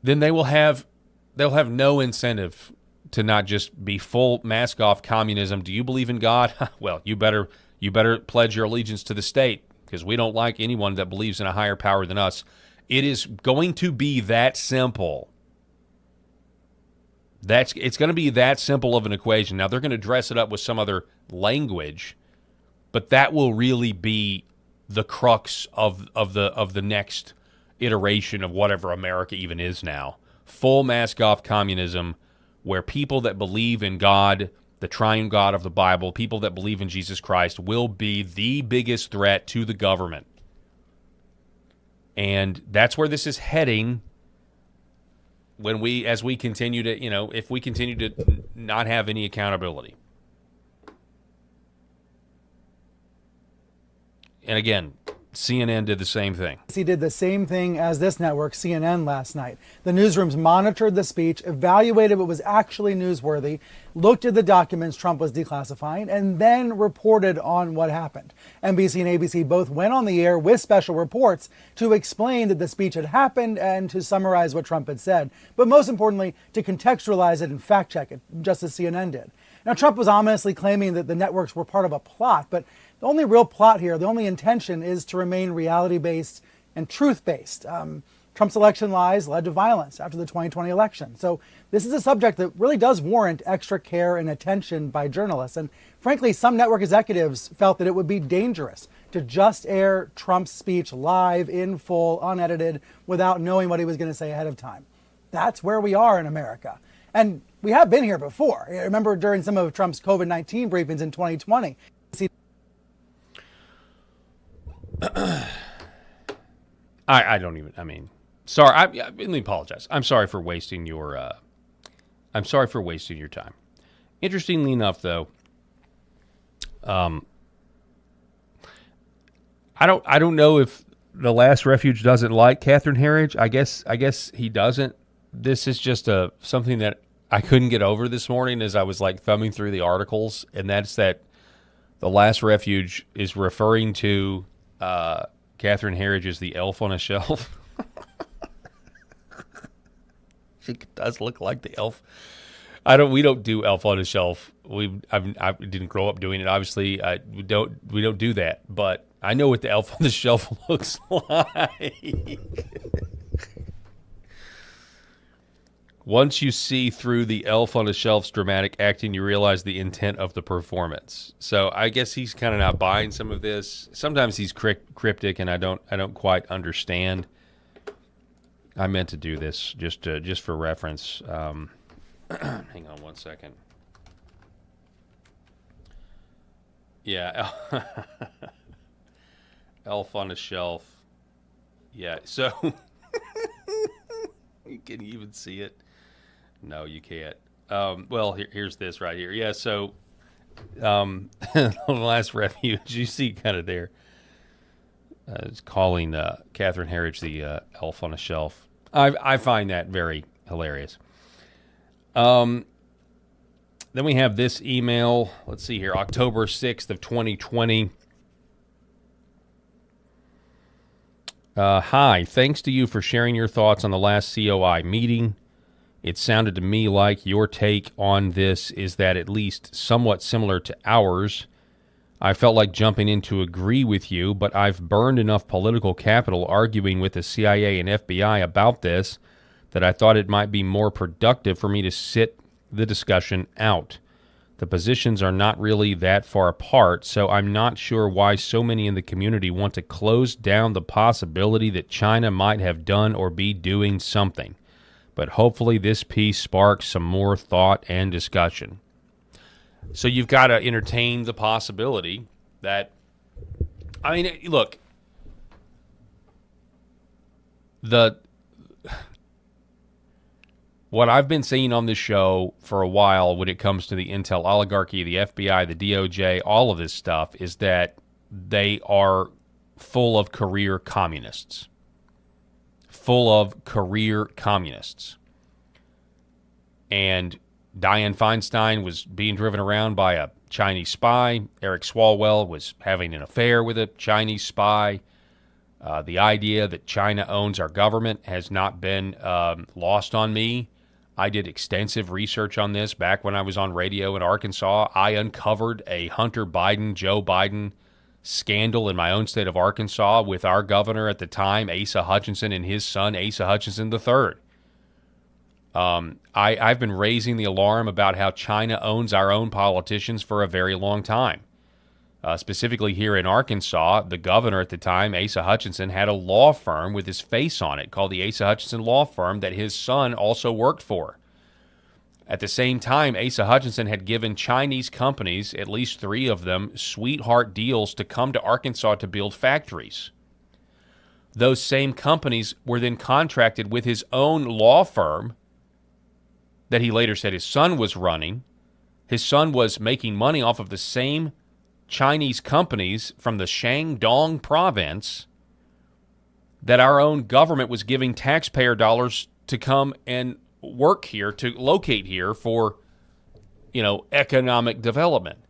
Then they'll have no incentive to not just be full mask off communism. Do you believe in God? Well, you better pledge your allegiance to the state, because we don't like anyone that believes in a higher power than us. It is going to be that simple. It's going to be that simple of an equation. Now, they're going to dress it up with some other language, but that will really be the crux of the next iteration of whatever America even is now. Full mask-off communism, where people that believe in God, the triune God of the Bible, people that believe in Jesus Christ, will be the biggest threat to the government. And that's where this is heading. As we continue to, you know, if we continue to not have any accountability. And again, CNN did the same thing. He did the same thing as this network, CNN, last night. The newsrooms monitored the speech, evaluated what was actually newsworthy, looked at the documents Trump was declassifying, and then reported on what happened. NBC and ABC both went on the air with special reports to explain that the speech had happened and to summarize what Trump had said, but most importantly, to contextualize it and fact-check it, just as CNN did. Now, Trump was ominously claiming that the networks were part of a plot, but the only real plot here, the only intention, is to remain reality-based and truth-based. Trump's election lies led to violence after the 2020 election. So this is a subject that really does warrant extra care and attention by journalists. And frankly, some network executives felt that it would be dangerous to just air Trump's speech live, in full, unedited, without knowing what he was going to say ahead of time. That's where we are in America. And we have been here before. I remember during some of Trump's COVID-19 briefings in 2020. Sorry. Let me apologize. I'm sorry for wasting your time. Interestingly enough, though, I don't know if the last refuge doesn't like Catherine Herridge. I guess he doesn't. This is just something that I couldn't get over this morning as I was like thumbing through the articles, and that's that the last refuge is referring to Catherine Herridge as the elf on a shelf. She does look like the elf. We don't do elf on a shelf. I didn't grow up doing it. Obviously, we don't do that. But I know what the elf on the shelf looks like. Once you see through the elf on a shelf's dramatic acting, you realize the intent of the performance. So I guess he's kind of not buying some of this. Sometimes he's cryptic, and I don't quite understand. I meant to do this just for reference. Hang on one second. Yeah, elf on a shelf. Yeah, so you can even see it. No, you can't. Well, here's this right here. Yeah, so the last refuge, you see kind of there. It's calling Catherine Herridge the elf on a shelf. I find that very hilarious. Then we have this email. Let's see here, October 6th of 2020. Hi, thanks to you for sharing your thoughts on the last COI meeting. It sounded to me like your take on this is that at least somewhat similar to ours. I felt like jumping in to agree with you, but I've burned enough political capital arguing with the CIA and FBI about this that I thought it might be more productive for me to sit the discussion out. The positions are not really that far apart, so I'm not sure why so many in the community want to close down the possibility that China might have done or be doing something. But hopefully this piece sparks some more thought and discussion. So you've got to entertain the possibility that, I mean, look, what I've been seeing on this show for a while when it comes to the intel oligarchy, the FBI, the DOJ, all of this stuff is that they are full of career communists. And Dianne Feinstein was being driven around by a Chinese spy. Eric Swalwell was having an affair with a Chinese spy. The idea that China owns our government has not been lost on me. I did extensive research on this back when I was on radio in Arkansas. I uncovered a Hunter Biden, Joe Biden scandal in my own state of Arkansas with our governor at the time, Asa Hutchinson, and his son, Asa Hutchinson III. I've been raising the alarm about how China owns our own politicians for a very long time. Specifically here in Arkansas, the governor at the time, Asa Hutchinson, had a law firm with his face on it called the Asa Hutchinson Law Firm that his son also worked for. At the same time, Asa Hutchinson had given Chinese companies, at least 3 of them, sweetheart deals to come to Arkansas to build factories. Those same companies were then contracted with his own law firm that he later said his son was running. His son was making money off of the same Chinese companies from the Shandong province that our own government was giving taxpayer dollars to come and work here, to locate here for, economic development.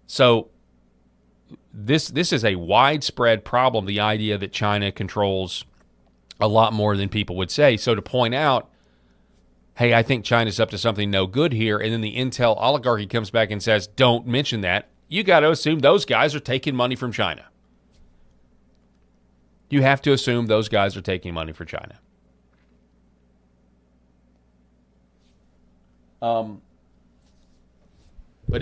So this is a widespread problem, the idea that China controls a lot more than people would say. So to point out, hey, I think China's up to something no good here, and then the intel oligarchy comes back and says, don't mention that, you got to assume those guys are taking money from China. You have to assume those guys are taking money from China. But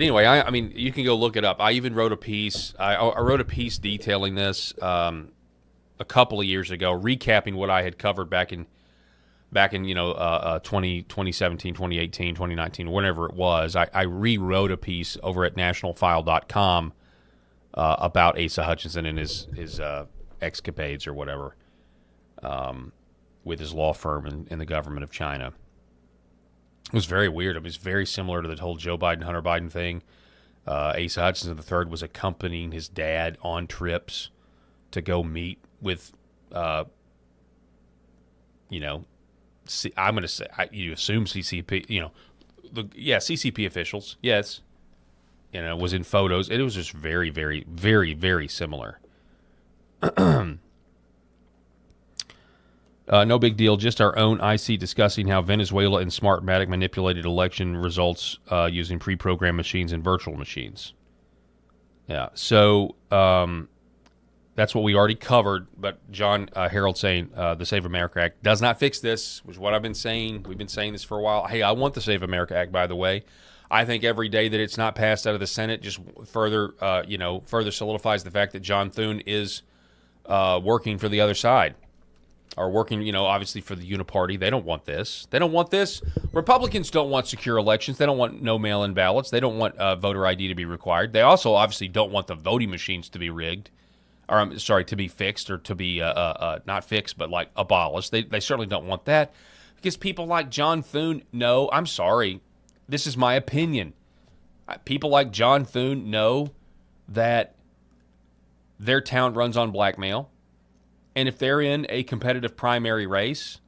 anyway, I mean, you can go look it up. I even wrote a piece. I wrote a piece detailing this a couple of years ago, recapping what I had covered back in 2017, 2018, 2019, whenever it was. I rewrote a piece over at nationalfile.com about Asa Hutchinson and his escapades or whatever with his law firm in the government of China. It was very weird. It was very similar to the whole Joe Biden, Hunter Biden thing. Asa Hutchinson III was accompanying his dad on trips to go meet with, I'm going to say, you assume CCP, CCP officials, yes. Was in photos. It was just very, very, very, very similar. No big deal. Just our own IC discussing how Venezuela and Smartmatic manipulated election results using pre-programmed machines and virtual machines. Yeah. So that's what we already covered. But John Harrell saying the Save America Act does not fix this, which is what I've been saying. We've been saying this for a while. Hey, I want the Save America Act, by the way. I think every day that it's not passed out of the Senate just further solidifies the fact that John Thune is working for the other side. Are working, obviously for the Uniparty. They don't want this. They don't want this. Republicans don't want secure elections. They don't want no mail-in ballots. They don't want voter ID to be required. They also obviously don't want the voting machines to be rigged, or to be fixed, or to be not fixed, but like abolished. They certainly don't want that, because people like John Thune know. I'm sorry, this is my opinion. People like John Thune know that their town runs on blackmail. And if they're in a competitive primary race,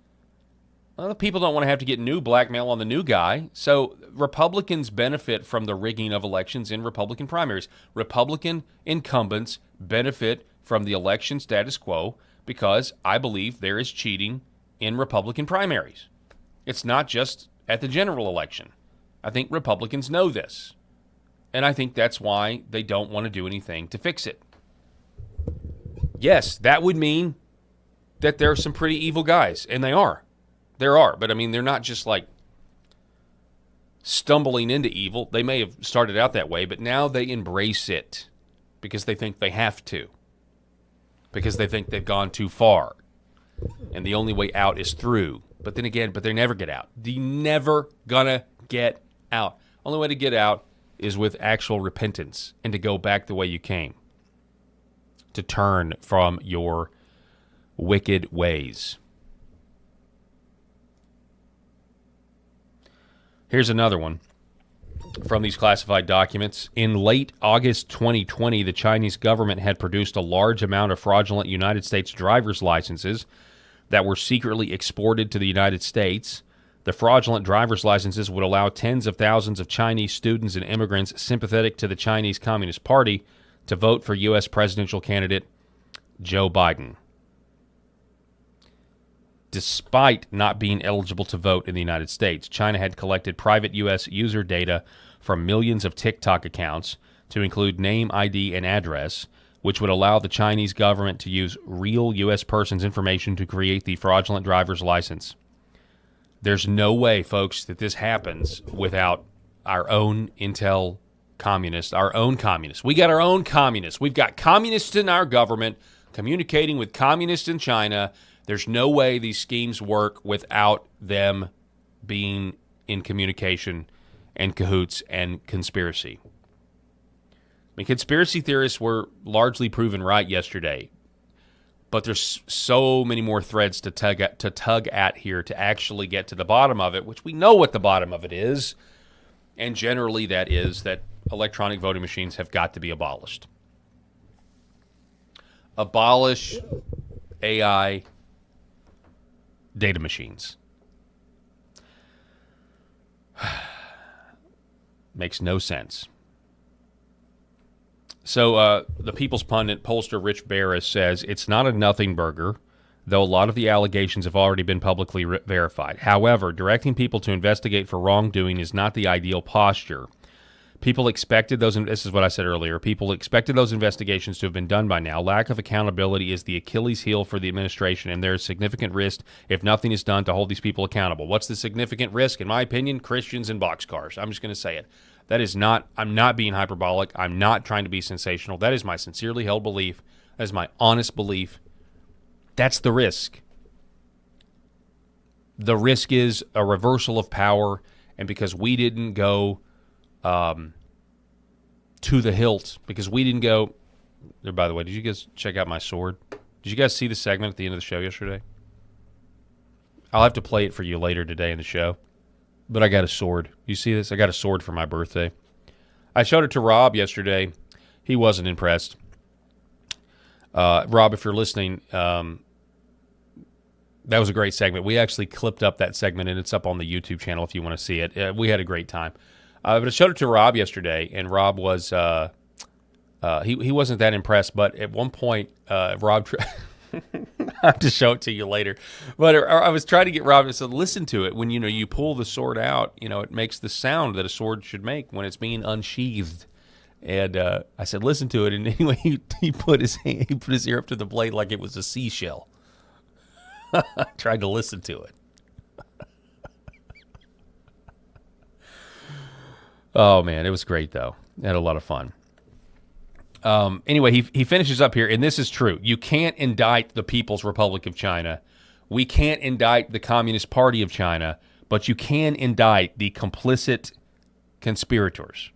well, the people don't want to have to get new blackmail on the new guy. So Republicans benefit from the rigging of elections in Republican primaries. Republican incumbents benefit from the election status quo because I believe there is cheating in Republican primaries. It's not just at the general election. I think Republicans know this. And I think that's why they don't want to do anything to fix it. Yes, that would mean that there are some pretty evil guys, and they are. There are, but I mean, they're not just like stumbling into evil. They may have started out that way, but now they embrace it because they think they have to, because they think they've gone too far, and the only way out is through. But then again, they never get out. They're never gonna get out. Only way to get out is with actual repentance and to go back the way you came. To turn from your wicked ways. Here's another one from these classified documents. In late August 2020, the Chinese government had produced a large amount of fraudulent United States driver's licenses that were secretly exported to the United States. The fraudulent driver's licenses would allow tens of thousands of Chinese students and immigrants sympathetic to the Chinese Communist Party to vote for U.S. presidential candidate Joe Biden, despite not being eligible to vote in the United States. China had collected private U.S. user data from millions of TikTok accounts to include name, ID, and address, which would allow the Chinese government to use real U.S. persons' information to create the fraudulent driver's license. There's no way, folks, that this happens without our own intel communists, our own communists. We got our own communists. We've got communists in our government communicating with communists in China. There's no way these schemes work without them being in communication and cahoots and conspiracy. I mean, conspiracy theorists were largely proven right yesterday, but there's so many more threads to tug at here to actually get to the bottom of it, which we know what the bottom of it is, and generally that is that electronic voting machines have got to be abolished. Abolish AI data machines. Makes no sense. So the People's Pundit pollster Rich Barris says it's not a nothing burger, though a lot of the allegations have already been publicly verified. However, directing people to investigate for wrongdoing is not the ideal posture. People expected those, and this is what I said earlier, people expected those investigations to have been done by now. Lack of accountability is the Achilles heel for the administration, and there is significant risk if nothing is done to hold these people accountable. What's the significant risk? In my opinion, Christians and boxcars. I'm just going to say it. That is not, I'm not being hyperbolic. I'm not trying to be sensational. That is my sincerely held belief. That is my honest belief. That's the risk. The risk is a reversal of power, and because we didn't go to the hilt, because we didn't go... By the way, did you guys check out my sword? Did you guys see the segment at the end of the show yesterday? I'll have to play it for you later today in the show. But I got a sword. You see this? I got a sword for my birthday. I showed it to Rob yesterday. He wasn't impressed. Rob, if you're listening, that was a great segment. We actually clipped up that segment, and it's up on the YouTube channel if you want to see it. We had a great time. But I showed it to Rob yesterday, and Rob was he wasn't that impressed. But at one point, Rob I have to show it to you later. But I was trying to get Rob to say, listen to it. When you pull the sword out, it makes the sound that a sword should make when it's being unsheathed. And I said, listen to it. And anyway, he put his ear up to the blade like it was a seashell. I tried to listen to it. Oh, man, it was great, though. I had a lot of fun. Anyway, he finishes up here, and this is true. You can't indict the People's Republic of China. We can't indict the Communist Party of China, but you can indict the complicit conspirators.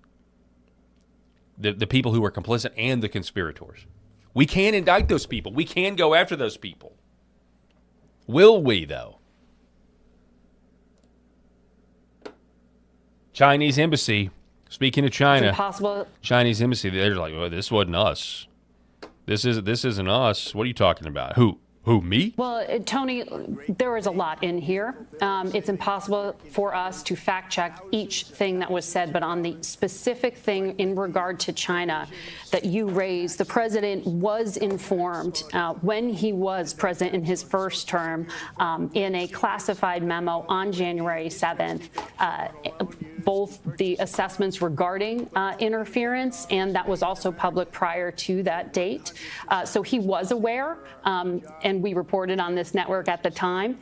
The people who are complicit and the conspirators. We can indict those people. We can go after those people. Will we, though? Chinese embassy, speaking of China, Chinese embassy, they're like, well, this wasn't us. This isn't us. What are you talking about? Who, me? Well, Tony, there is a lot in here. It's impossible for us to fact check each thing that was said, but on the specific thing in regard to China that you raised, the president was informed when he was president in his first term in a classified memo on January 7th, both the assessments regarding interference, and that was also public prior to that date. So he was aware, and we reported on this network at the time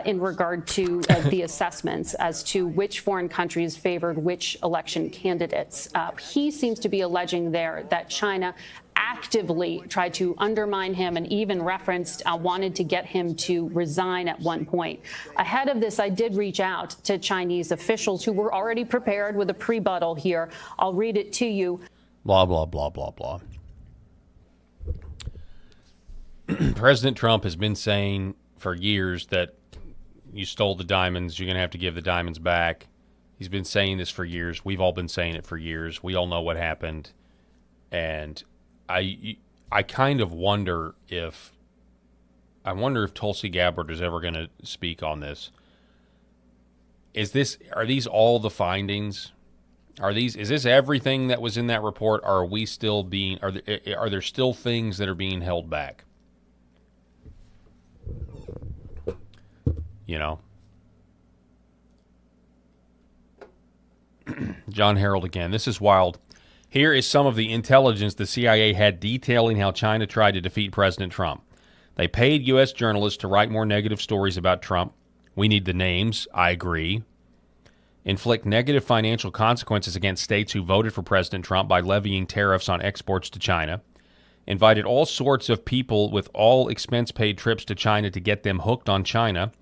in regard to the assessments as to which foreign countries favored which election candidates. He seems to be alleging there that China actively tried to undermine him and even referenced wanted to get him to resign at one point. Ahead of this, I did reach out to Chinese officials who were already prepared with a pre-buttal here. I'll read it to you. Blah, blah, blah, blah, blah. President Trump has been saying for years that you stole the diamonds, you're going to have to give the diamonds back. He's been saying this for years. We've all been saying it for years. We all know what happened. And I kind of wonder if Tulsi Gabbard is ever going to speak on this. Are these all the findings? Is this everything that was in that report? Or are we still are there still things that are being held back? John Harrell again. This is wild. Here is some of the intelligence the CIA had detailing how China tried to defeat President Trump. They paid U.S. journalists to write more negative stories about Trump. We need the names. I agree. Inflict negative financial consequences against states who voted for President Trump by levying tariffs on exports to China. Invited all sorts of people with all expense-paid trips to China to get them hooked on China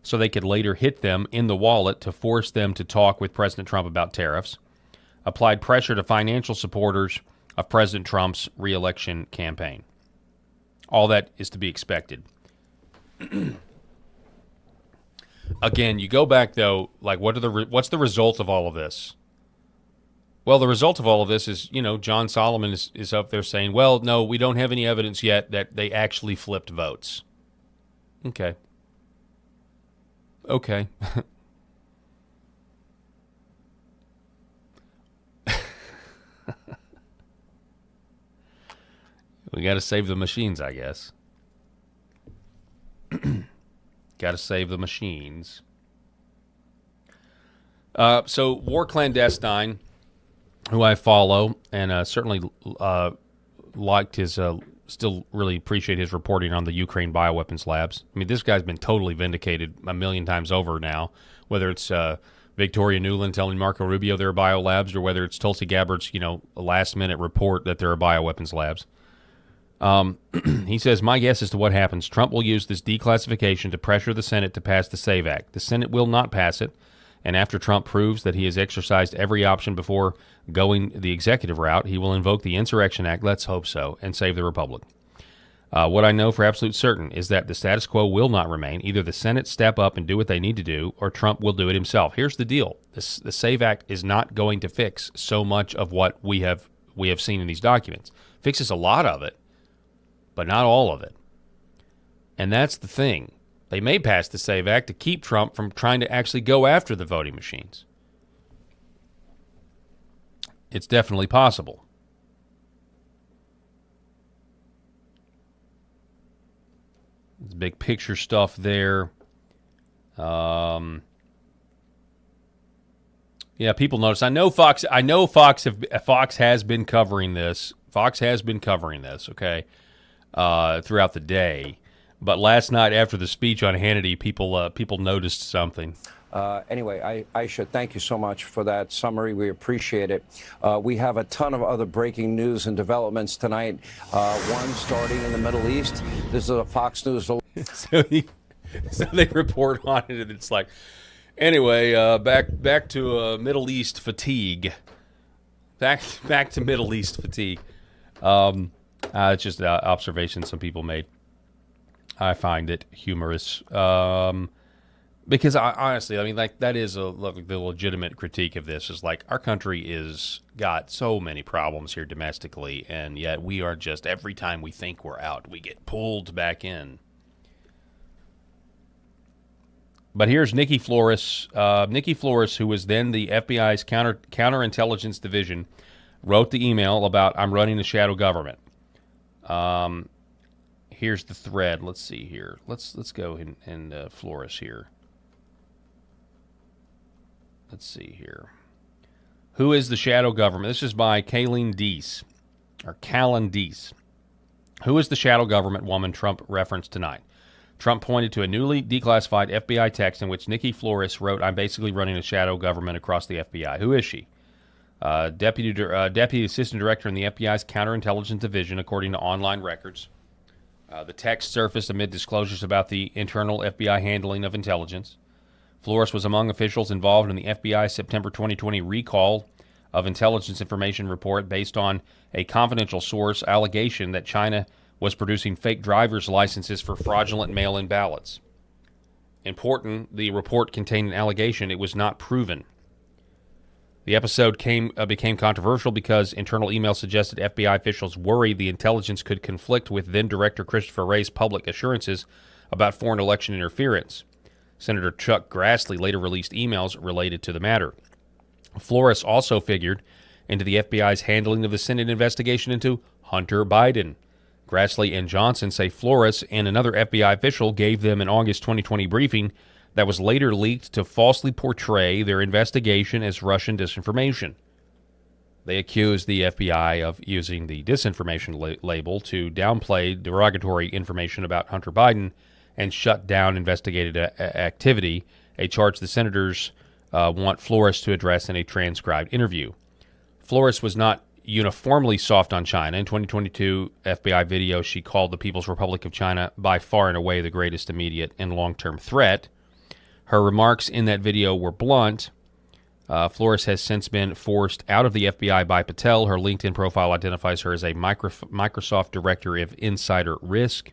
so they could later hit them in the wallet to force them to talk with President Trump about tariffs. Applied pressure to financial supporters of President Trump's re-election campaign. All that is to be expected. Again, you go back, though, like what's the result of all of this? Well, the result of all of this is, John Solomon is up there saying, well, no, we don't have any evidence yet that they actually flipped votes. Okay. We got to save the machines, I guess. Got to save the machines. So War Clandestine, who I follow, and certainly liked his, still really appreciate his reporting on the Ukraine bioweapons labs. I mean, this guy's been totally vindicated a million times over now, whether it's Victoria Nuland telling Marco Rubio there are biolabs, or whether it's Tulsi Gabbard's, last-minute report that there are bioweapons labs. He says, my guess as to what happens, Trump will use this declassification to pressure the Senate to pass the SAVE Act. The Senate will not pass it, and after Trump proves that he has exercised every option before going the executive route, he will invoke the Insurrection Act, let's hope so, and save the Republic. What I know for absolute certain is that the status quo will not remain. Either the Senate step up and do what they need to do, or Trump will do it himself. Here's the deal. The SAVE Act is not going to fix so much of what we have seen in these documents. Fixes a lot of it, but not all of it. And that's the thing. They may pass the SAVE Act to keep Trump from trying to actually go after the voting machines. It's definitely possible. There's big picture stuff there. Yeah, people notice. I know Fox has been covering this. Fox has been covering this, okay, throughout the day. But last night after the speech on Hannity, people noticed something. Anyway, I should thank you so much for that summary. We appreciate it. We have a ton of other breaking news and developments tonight. One starting in the Middle East. This is a Fox News. So they report on it, and it's like, anyway, back to Middle East fatigue. Back to Middle East fatigue. It's just an observation some people made. I find it humorous. Because honestly, I mean, like, that is the legitimate critique of this is like, our country is got so many problems here domestically, and yet we are just, every time we think we're out, we get pulled back in. But here's Nikki Flores. Nikki Flores, who was then the FBI's counterintelligence division, wrote the email about, I'm running a shadow government. Here's the thread. Let's see here. Let's go in Flores here. Let's see here. Who is the shadow government? This is by Callan Deese. Who is the shadow government woman Trump referenced tonight? Trump pointed to a newly declassified FBI text in which Nikki Flores wrote, I'm basically running a shadow government across the FBI. Who is she? Deputy Assistant Director in the FBI's Counterintelligence Division, according to online records. The text surfaced amid disclosures about the internal FBI handling of intelligence. Flores was among officials involved in the FBI's September 2020 recall of intelligence information report based on a confidential source allegation that China was producing fake driver's licenses for fraudulent mail-in ballots. Important, the report contained an allegation. It was not proven. The episode became controversial because internal emails suggested FBI officials worried the intelligence could conflict with then-Director Christopher Wray's public assurances about foreign election interference. Senator Chuck Grassley later released emails related to the matter. Flores also figured into the FBI's handling of the Senate investigation into Hunter Biden. Grassley and Johnson say Flores and another FBI official gave them an August 2020 briefing that was later leaked to falsely portray their investigation as Russian disinformation. They accused the FBI of using the disinformation label to downplay derogatory information about Hunter Biden and shut down investigative activity, a charge the senators want Flores to address in a transcribed interview. Flores was not uniformly soft on China. In 2022 FBI video, she called the People's Republic of China by far and away the greatest immediate and long-term threat. Her remarks in that video were blunt. Flores has since been forced out of the FBI by Patel. Her LinkedIn profile identifies her as a Microsoft Director of Insider Risk.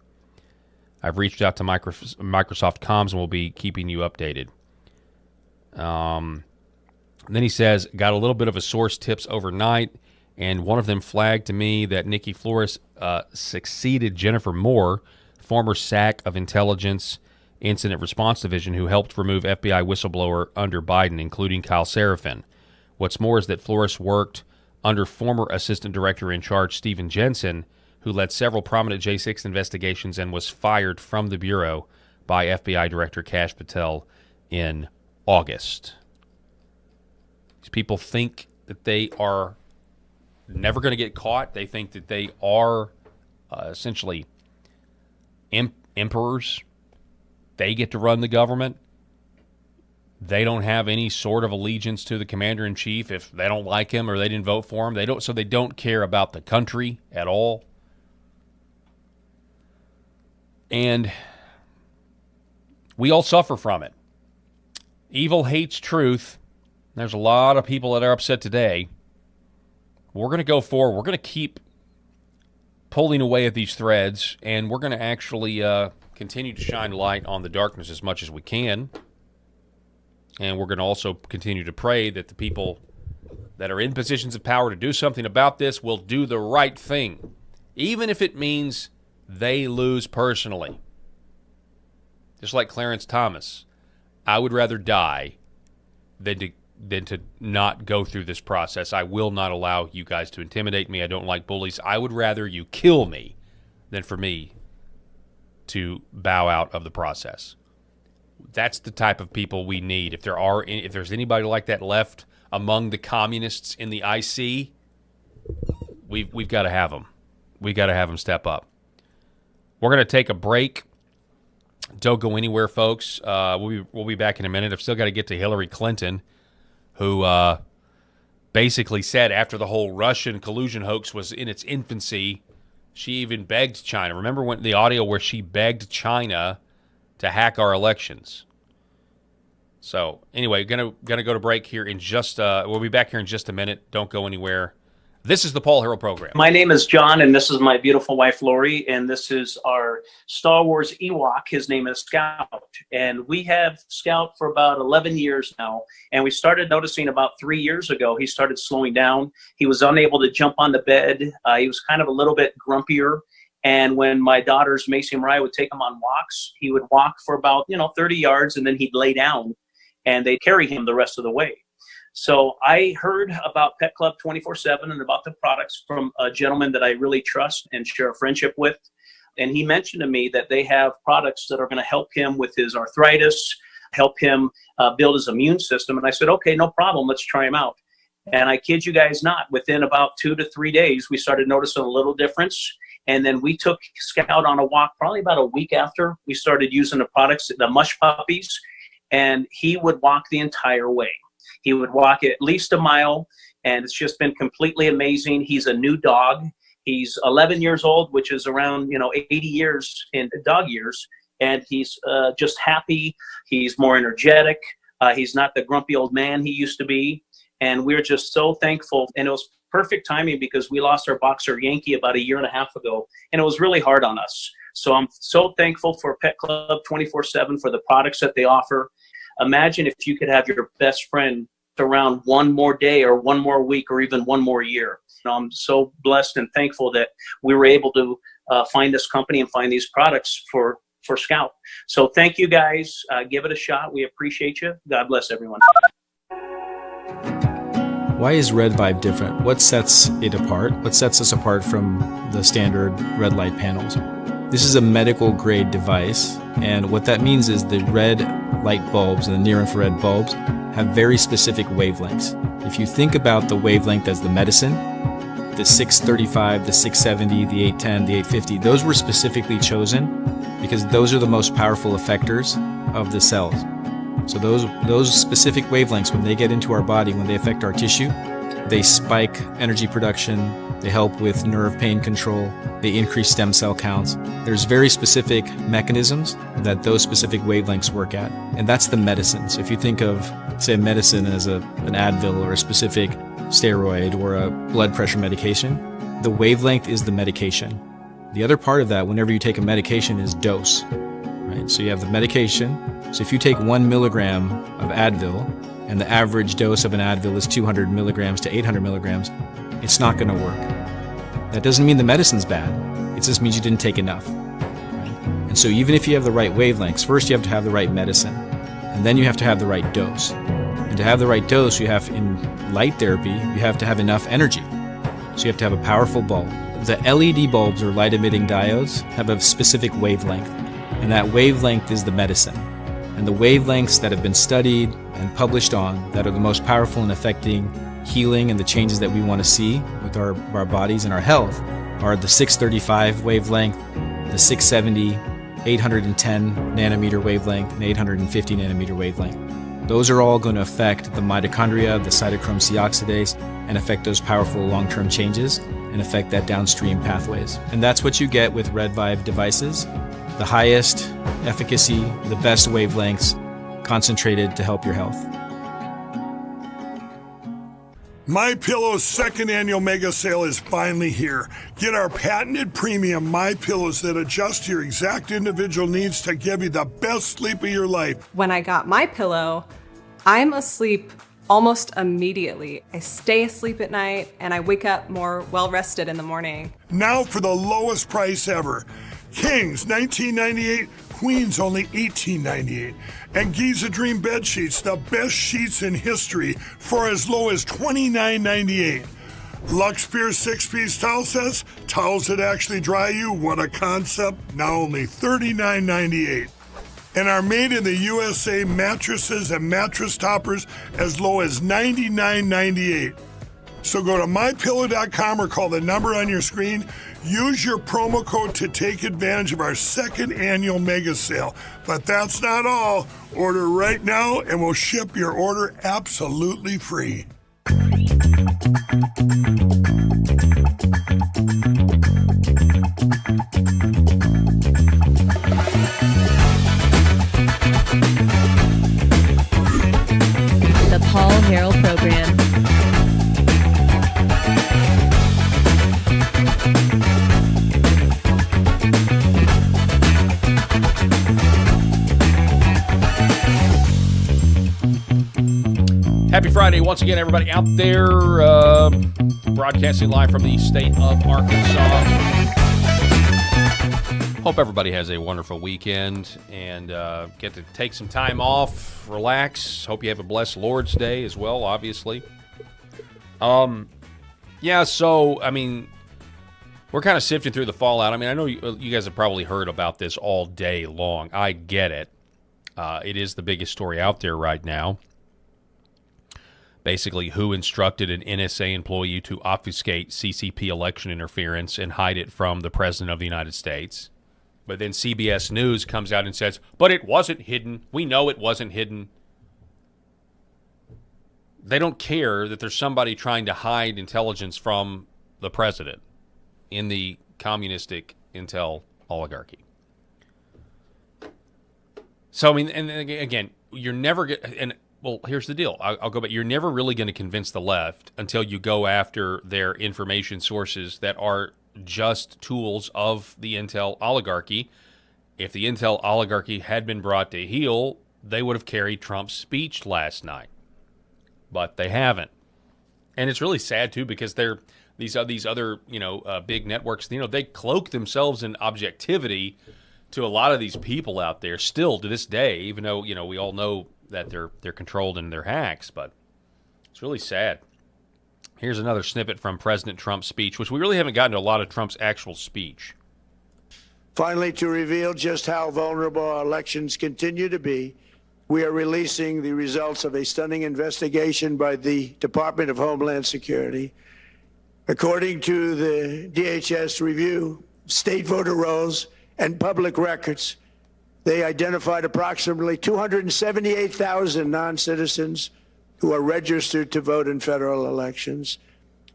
I've reached out to Microsoft Comms and will be keeping you updated. Then he says, got a little bit of a source tips overnight, and one of them flagged to me that Nikki Flores succeeded Jennifer Moore, former SAC of Intelligence Incident Response Division, who helped remove FBI whistleblower under Biden, including Kyle Seraphin. What's more is that Flores worked under former Assistant Director in Charge Stephen Jensen, who led several prominent J6 investigations and was fired from the Bureau by FBI Director Kash Patel in August. These people think that they are never going to get caught. They think that they are essentially emperors. They get to run the government. They don't have any sort of allegiance to the commander-in-chief if they don't like him or they didn't vote for him. They don't care about the country at all. And we all suffer from it. Evil hates truth. There's a lot of people that are upset today. We're going to go forward. We're going to keep pulling away at these threads, and we're going to actually continue to shine light on the darkness as much as we can. And we're going to also continue to pray that the people that are in positions of power to do something about this will do the right thing, even if it means they lose personally. Just like Clarence Thomas, I would rather die than to not go through this process. I will not allow you guys to intimidate me. I don't like bullies. I would rather you kill me than for me to bow out of the process. That's the type of people we need. If there's anybody like that left among the communists in the IC, we've got to have them. We've got to have them step up. We're going to take a break. Don't go anywhere, folks. We'll be back in a minute. I've still got to get to Hillary Clinton, who basically said after the whole Russian collusion hoax was in its infancy, she even begged China. Remember when the audio where she begged China to hack our elections? So anyway, gonna go to break here in just. We'll be back here in just a minute. Don't go anywhere. This is the Paul Harrell Program. My name is John, and this is my beautiful wife, Lori, and this is our Star Wars Ewok. His name is Scout, and we have Scout for about 11 years now, and we started noticing about 3 years ago he started slowing down. He was unable to jump on the bed. He was kind of a little bit grumpier, and when my daughters, Macy and Mariah, would take him on walks, he would walk for about 30 yards, and then he'd lay down, and they'd carry him the rest of the way. So I heard about Pet Club 24/7 and about the products from a gentleman that I really trust and share a friendship with. And he mentioned to me that they have products that are going to help him with his arthritis, help him build his immune system. And I said, okay, no problem. Let's try them out. And I kid you guys not, within about 2 to 3 days, we started noticing a little difference. And then we took Scout on a walk probably about a week after we started using the products, the mush puppies, and he would walk the entire way. He would walk at least a mile, and it's just been completely amazing. He's a new dog. He's 11 years old, which is around 80 years in dog years, and he's just happy. He's more energetic. He's not the grumpy old man he used to be, and we're just so thankful. And it was perfect timing because we lost our boxer Yankee about 1.5 years ago, and it was really hard on us. So I'm so thankful for Pet Club 24/7 for the products that they offer. Imagine if you could have your best friend around one more day or one more week or even one more year. I'm so blessed and thankful that we were able to find this company and find these products for Scout. So thank you guys. Give it a shot. We appreciate you. God bless everyone. Why is Red Vibe different? What sets it apart? What sets us apart from the standard red light panels? This is a medical grade device, and what that means is the red light bulbs and the near infrared bulbs have very specific wavelengths. If you think about the wavelength as the medicine, the 635, the 670, the 810, the 850, those were specifically chosen because those are the most powerful effectors of the cells. So those specific wavelengths, when they get into our body, when they affect our tissue, they spike energy production, they help with nerve pain control, they increase stem cell counts. There's very specific mechanisms that those specific wavelengths work at, and that's the medicine. So if you think of, say, medicine as an Advil or a specific steroid or a blood pressure medication, the wavelength is the medication. The other part of that, whenever you take a medication, is dose. Right? So you have the medication. So if you take 1 milligram of Advil, and the average dose of an Advil is 200 milligrams to 800 milligrams, it's not going to work. That doesn't mean the medicine's bad. It just means you didn't take enough. Right? And so even if you have the right wavelengths, first you have to have the right medicine, and then you have to have the right dose. And to have the right dose, in light therapy, you have to have enough energy. So you have to have a powerful bulb. The LED bulbs, or light emitting diodes, have a specific wavelength, and that wavelength is the medicine. And the wavelengths that have been studied and published on that are the most powerful in affecting healing and the changes that we want to see with our bodies and our health are the 635 wavelength, the 670, 810 nanometer wavelength, and 850 nanometer wavelength. Those are all going to affect the mitochondria, the cytochrome C oxidase, and affect those powerful long-term changes and affect that downstream pathways. And that's what you get with Red Vibe devices. The highest efficacy, the best wavelengths, concentrated to help your health. MyPillow's second annual mega sale is finally here. Get our patented premium MyPillows that adjust to your exact individual needs to give you the best sleep of your life. When I got MyPillow, I'm asleep almost immediately. I stay asleep at night and I wake up more well-rested in the morning. Now for the lowest price ever. Kings, $19.98. Queens, only $18.98. And Giza Dream bed sheets, the best sheets in history, for as low as $29.98. Lux Pure 6-piece towel sets, towels that actually dry you. What a concept. Now only $39.98. And our made in the USA mattresses and mattress toppers as low as $99.98. So go to mypillow.com or call the number on your screen. Use your promo code to take advantage of our second annual mega sale. But that's not all. Order right now and we'll ship your order absolutely free. The Paul Harrell Program. Happy Friday once again, everybody out there. Broadcasting live from the state of Arkansas. Hope everybody has a wonderful weekend and get to take some time off, relax. Hope you have a blessed Lord's Day as well, obviously. Yeah, so, I mean, we're kind of sifting through the fallout. I mean, I know you guys have probably heard about this all day long. I get it. It is the biggest story out there right now. Basically, who instructed an NSA employee to obfuscate CCP election interference and hide it from the President of the United States. But then CBS News comes out and says, but it wasn't hidden. We know it wasn't hidden. They don't care that there's somebody trying to hide intelligence from the president in the communistic intel oligarchy. So, I mean, and again, you're never going to... Well, here's the deal. I'll go back. You're never really going to convince the left until you go after their information sources that are just tools of the intel oligarchy. If the intel oligarchy had been brought to heel, they would have carried Trump's speech last night. But they haven't. And it's really sad, too, because they're these other, big networks, they cloak themselves in objectivity to a lot of these people out there still to this day, even though, we all know that they're controlled and they're hacks, but it's really sad. Here's another snippet from President Trump's speech, which we really haven't gotten to a lot of Trump's actual speech. Finally, to reveal just how vulnerable our elections continue to be, we are releasing the results of a stunning investigation by the Department of Homeland Security. According to the DHS review, state voter rolls and public records, they identified approximately 278,000 non-citizens who are registered to vote in federal elections.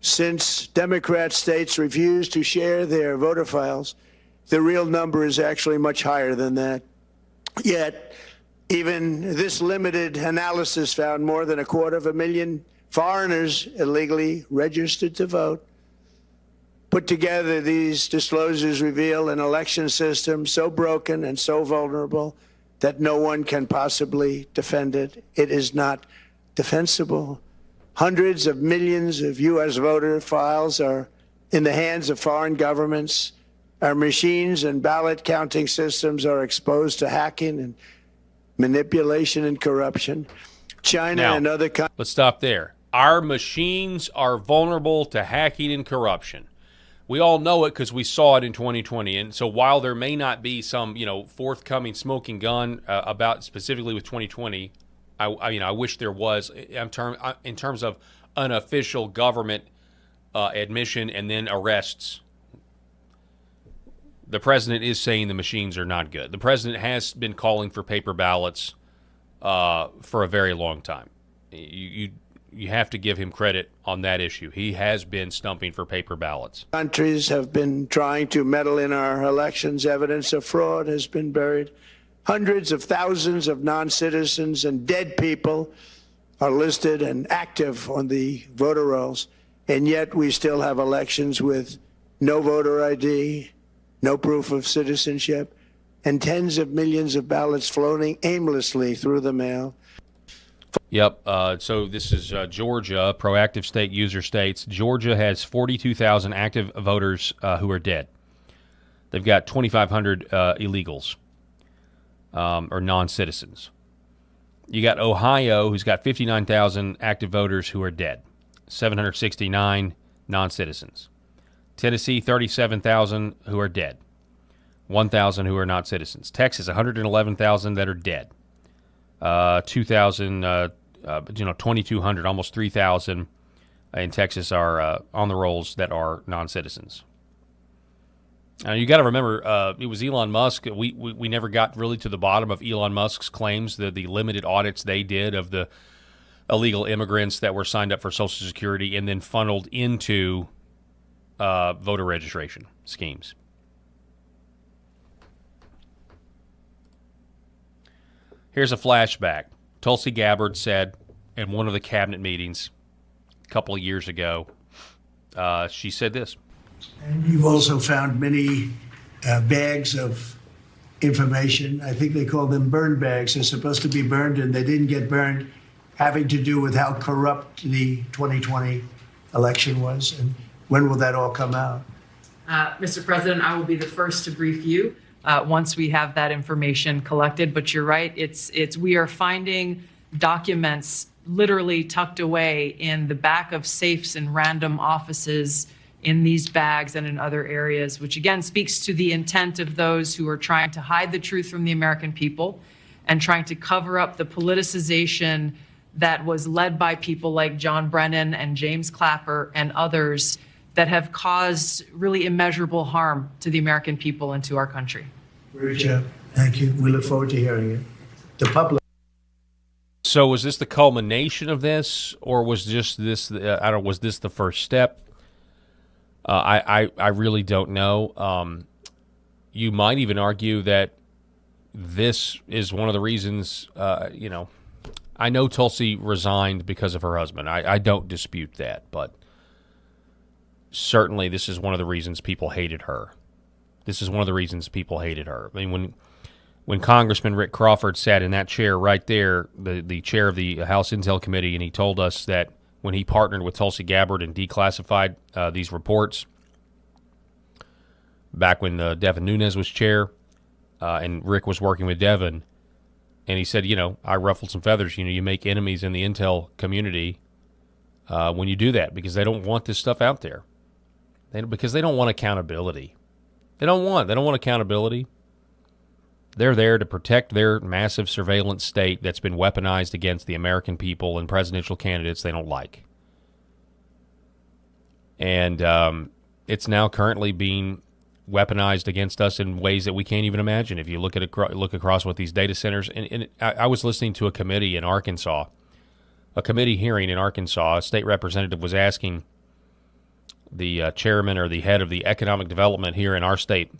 Since Democrat states refuse to share their voter files, the real number is actually much higher than that. Yet, even this limited analysis found more than 250,000 foreigners illegally registered to vote. Put together, these disclosures reveal an election system so broken and so vulnerable that no one can possibly defend it. It is not defensible. Hundreds of millions of U.S. voter files are in the hands of foreign governments. Our machines and ballot counting systems are exposed to hacking and manipulation and corruption. China and other countries. Let's stop there. Our machines are vulnerable to hacking and corruption. We all know it because we saw it in 2020. And so while there may not be some, forthcoming smoking gun about specifically with 2020, I wish there was in terms of unofficial government admission and then arrests. The president is saying the machines are not good. The president has been calling for paper ballots for a very long time. You have to give him credit on that issue. He has been stumping for paper ballots. Countries have been trying to meddle in our elections. Evidence of fraud has been buried. Hundreds of thousands of non-citizens and dead people are listed and active on the voter rolls, and yet we still have elections with no voter ID, no proof of citizenship, and tens of millions of ballots floating aimlessly through the mail. Yep. So this is Georgia, proactive state user states. Georgia has 42,000 active voters who are dead. They've got 2,500 illegals or non-citizens. You got Ohio, who's got 59,000 active voters who are dead, 769 non-citizens. Tennessee, 37,000 who are dead, 1,000 who are not citizens. Texas, 111,000 that are dead. 2,200, almost 3,000 in Texas are on the rolls that are non-citizens. You got to remember, it was Elon Musk. We never got really to the bottom of Elon Musk's claims, the limited audits they did of the illegal immigrants that were signed up for Social Security and then funneled into voter registration schemes. Here's a flashback. Tulsi Gabbard said in one of the cabinet meetings a couple of years ago, she said this. And you've also found many bags of information. I think they call them burn bags. They're supposed to be burned, and they didn't get burned, having to do with how corrupt the 2020 election was. And when will that all come out? Mr. President, I will be the first to brief you once we have that information collected. But you're right, we are finding documents literally tucked away in the back of safes in random offices in these bags and in other areas, which again speaks to the intent of those who are trying to hide the truth from the American people and trying to cover up the politicization that was led by people like John Brennan and James Clapper and others that have caused really immeasurable harm to the American people and to our country. Richard, thank you. We look forward to hearing it. The public. So was this the culmination of this, or was just this? Was this the first step? I really don't know. You might even argue that this is one of the reasons. I know Tulsi resigned because of her husband. I don't dispute that, but certainly this is one of the reasons people hated her. This is one of the reasons people hated her. I mean, when Congressman Rick Crawford sat in that chair right there, the chair of the House Intel Committee, and he told us that when he partnered with Tulsi Gabbard and declassified these reports back when Devin Nunes was chair and Rick was working with Devin, and he said, I ruffled some feathers. You make enemies in the Intel community when you do that because they don't want this stuff out there. Because they don't want accountability. They don't want accountability. They're there to protect their massive surveillance state that's been weaponized against the American people and presidential candidates they don't like. And it's now currently being weaponized against us in ways that we can't even imagine. If you look across what these data centers, and I was listening to a committee in Arkansas, a committee hearing in Arkansas. A state representative was asking the chairman or the head of the economic development here in our state.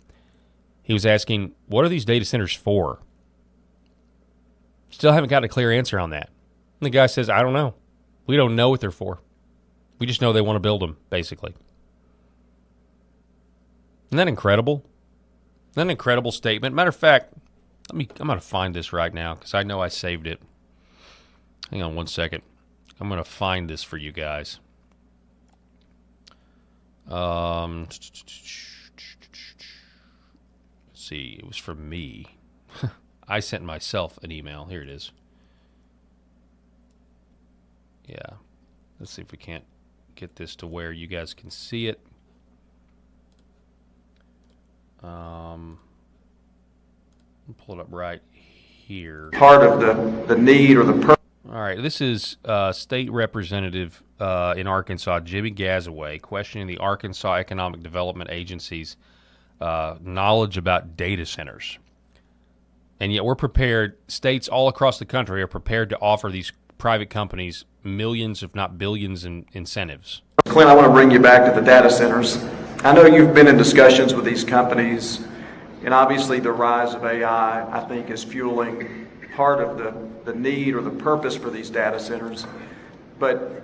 He was asking, what are these data centers for? Still haven't got a clear answer on that. And the guy says, I don't know. We don't know what they're for. We just know they want to build them, basically. Isn't that incredible? Isn't that an incredible statement? Matter of fact, I'm going to find this right now because I know I saved it. Hang on one second. I'm going to find this for you guys. Let's see. It was from me. I sent myself an email. Here it is. Yeah. Let's see if we can't get this to where you guys can see it. I'll pull it up right here. Part of the need or the purpose. All right, this is State Representative in Arkansas, Jimmy Gazaway, questioning the Arkansas Economic Development Agency's knowledge about data centers. And yet we're prepared, states all across the country are prepared to offer these private companies millions, if not billions, in incentives. Clint, I want to bring you back to the data centers. I know you've been in discussions with these companies, and obviously the rise of AI, I think, is fueling part of the need or the purpose for these data centers. But,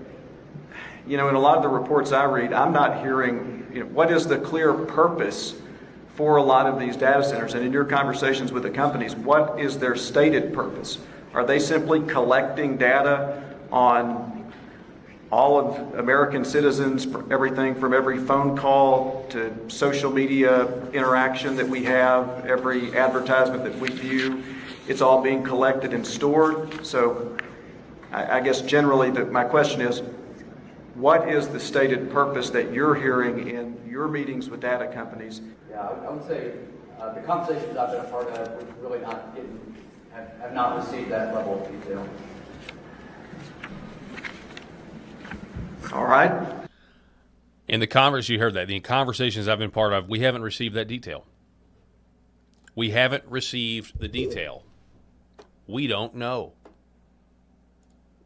in a lot of the reports I read, I'm not hearing, what is the clear purpose for a lot of these data centers? And in your conversations with the companies, what is their stated purpose? Are they simply collecting data on all of American citizens, everything from every phone call to social media interaction that we have, every advertisement that we view? It's all being collected and stored. So I guess generally my question is, what is the stated purpose that you're hearing in your meetings with data companies? Yeah, I would say the conversations I've been a part of, we've really have not received that level of detail. All right. In the you heard that. The conversations I've been part of, we haven't received that detail. We haven't received the detail. We don't know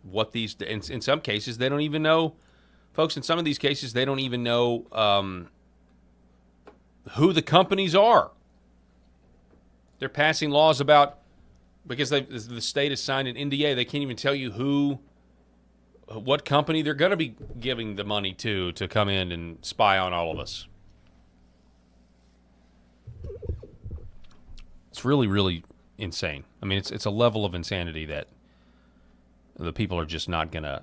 what these, in some cases, they don't even know, folks, in some of these cases, they don't even know who the companies are. They're passing laws about, because the state has signed an NDA, they can't even tell you what company they're going to be giving the money to come in and spy on all of us. It's really, really insane. I mean, it's a level of insanity that the people are just not gonna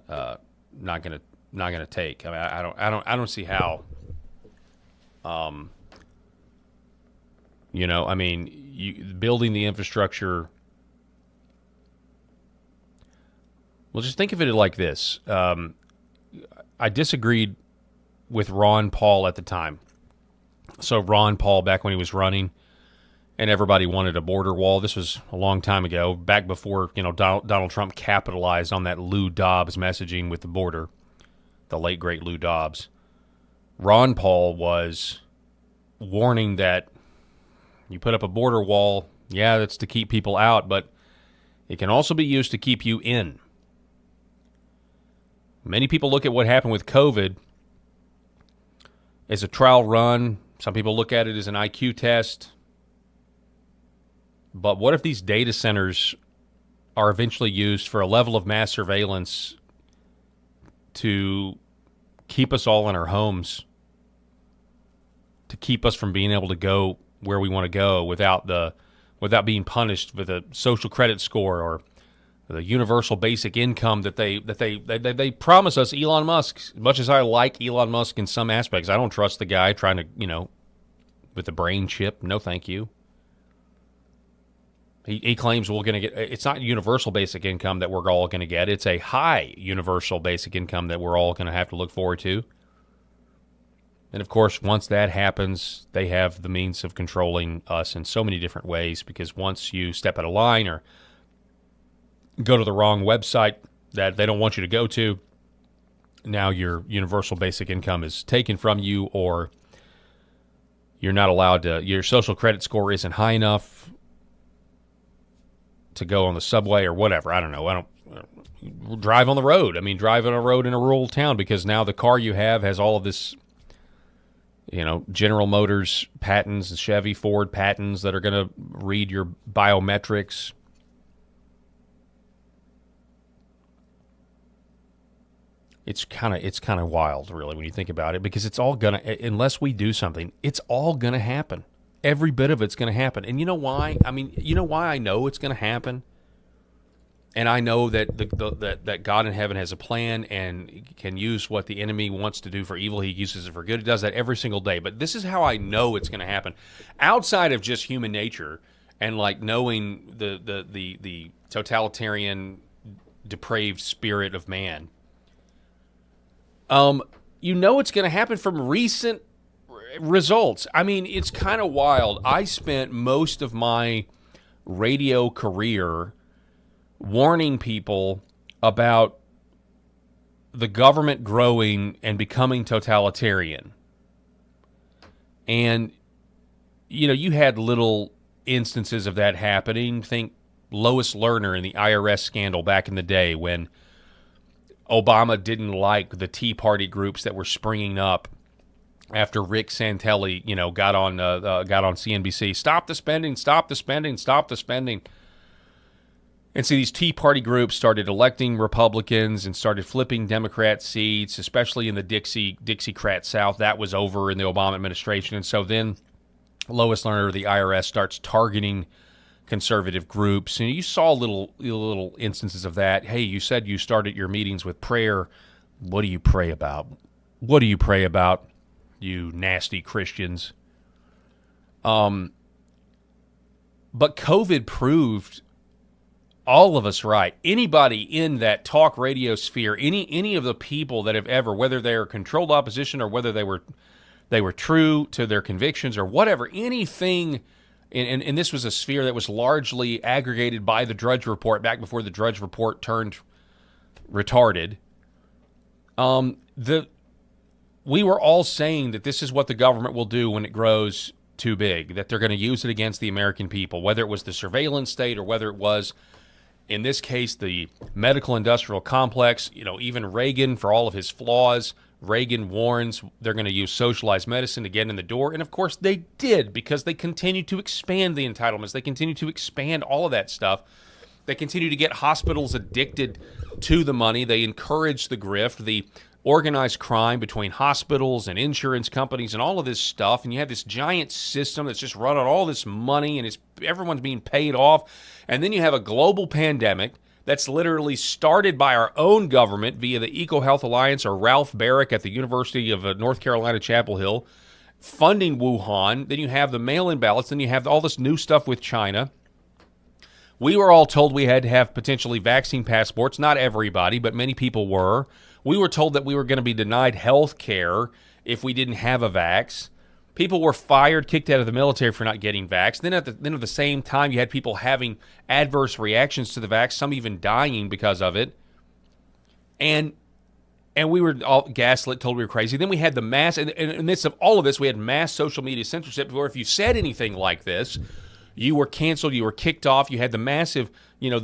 take. I mean, I don't see how. I mean, building the infrastructure. Well, just think of it like this. I disagreed with Ron Paul at the time. So Ron Paul, back when he was running, and everybody wanted a border wall. This was a long time ago, back before Donald Trump capitalized on that Lou Dobbs messaging with the border, the late great Lou Dobbs. Ron Paul was warning that you put up a border wall, yeah, that's to keep people out, but it can also be used to keep you in. Many people look at what happened with COVID as a trial run. Some people look at it as an IQ test. But what if these data centers are eventually used for a level of mass surveillance to keep us all in our homes, to keep us from being able to go where we want to go without being punished with a social credit score or the universal basic income that they promise us? Elon Musk, as much as I like Elon Musk in some aspects, I don't trust the guy trying to, with the brain chip. No, thank you. He claims we're going to get, it's not universal basic income that we're all going to get. It's a high universal basic income that we're all going to have to look forward to. And of course, once that happens, they have the means of controlling us in so many different ways, because once you step out of line or go to the wrong website that they don't want you to go to, now your universal basic income is taken from you, or you're not allowed to, your social credit score isn't high enough to go on the subway or whatever. I don't know. I don't drive on the road. I mean, drive on a road in a rural town, because now the car you have has all of this, General Motors patents and Chevy, Ford patents that are going to read your biometrics. It's kind of wild, really, when you think about it, because it's all gonna, unless we do something, it's all gonna happen. Every bit of it's gonna happen. And you know why? I mean, you know why I know it's gonna happen? And I know that that God in heaven has a plan and can use what the enemy wants to do for evil. He uses it for good. He does that every single day. But this is how I know it's gonna happen. Outside of just human nature and like knowing the totalitarian, depraved spirit of man. It's going to happen from recent results. I mean, it's kind of wild. I spent most of my radio career warning people about the government growing and becoming totalitarian. And, you had little instances of that happening. Think Lois Lerner in the IRS scandal back in the day, when Obama didn't like the Tea Party groups that were springing up after Rick Santelli, got on CNBC. Stop the spending, stop the spending, stop the spending. And so these Tea Party groups started electing Republicans and started flipping Democrat seats, especially in the Dixiecrat South. That was over in the Obama administration. And so then Lois Lerner of the IRS starts targeting conservative groups. And you saw little instances of that. Hey, you said you started your meetings with prayer. What do you pray about? What do you pray about, you nasty Christians? But COVID proved all of us right. Anybody in that talk radio sphere, any of the people that have ever, whether they're controlled opposition or whether they were true to their convictions or whatever, anything, and this was a sphere that was largely aggregated by the Drudge Report back before the Drudge Report turned retarded. We were all saying that this is what the government will do when it grows too big, that they're going to use it against the American people, whether it was the surveillance state or whether it was, in this case, the medical industrial complex. Even Reagan, for all of his flaws, Reagan warns they're going to use socialized medicine to get in the door. And of course they did, because they continue to expand the entitlements. They continue to expand all of that stuff. They continue to get hospitals addicted to the money. They encourage the grift, the organized crime between hospitals and insurance companies and all of this stuff. And you have this giant system that's just run on all this money, and everyone's being paid off. And then you have a global pandemic that's literally started by our own government via the EcoHealth Alliance or Ralph Barrick at the University of North Carolina, Chapel Hill, funding Wuhan. Then you have the mail-in ballots. Then you have all this new stuff with China. We were all told we had to have potentially vaccine passports. Not everybody, but many people were. We were told that we were going to be denied health care if we didn't have a vax. People were fired, kicked out of the military for not getting vax. Then at the same time, you had people having adverse reactions to the vax, some even dying because of it. And we were all gaslit, told we were crazy. Then we had the mass, and in the midst of all of this, we had mass social media censorship, where if you said anything like this, you were canceled, you were kicked off. You had the massive, I don't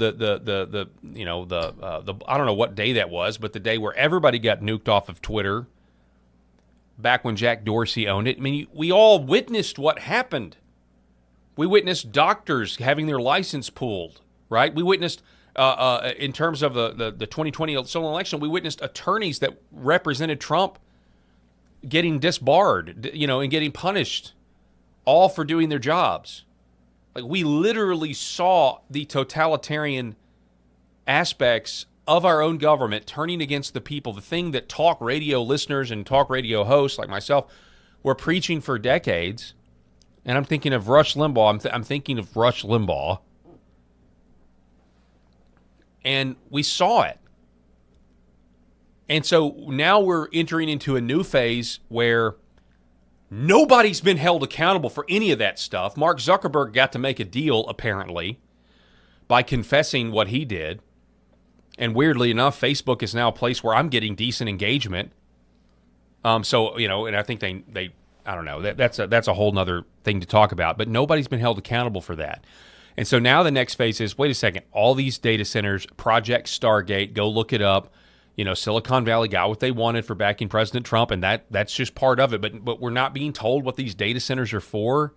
know what day that was, but the day where everybody got nuked off of Twitter, back when Jack Dorsey owned it. I mean, we all witnessed what happened. We witnessed doctors having their license pulled, right? We witnessed, in terms of the 2020 stolen election, we witnessed attorneys that represented Trump getting disbarred, and getting punished, all for doing their jobs. Like, we literally saw the totalitarian aspects of our own government turning against the people, the thing that talk radio listeners and talk radio hosts like myself were preaching for decades. And I'm thinking of Rush Limbaugh. I'm thinking of Rush Limbaugh. And we saw it. And so now we're entering into a new phase where nobody's been held accountable for any of that stuff. Mark Zuckerberg got to make a deal, apparently, by confessing what he did. And weirdly enough, Facebook is now a place where I'm getting decent engagement. And I think they I don't know, that's a whole nother thing to talk about. But nobody's been held accountable for that. And so now the next phase is, wait a second, all these data centers, Project Stargate, go look it up. Silicon Valley got what they wanted for backing President Trump, and that's just part of it. But we're not being told what these data centers are for.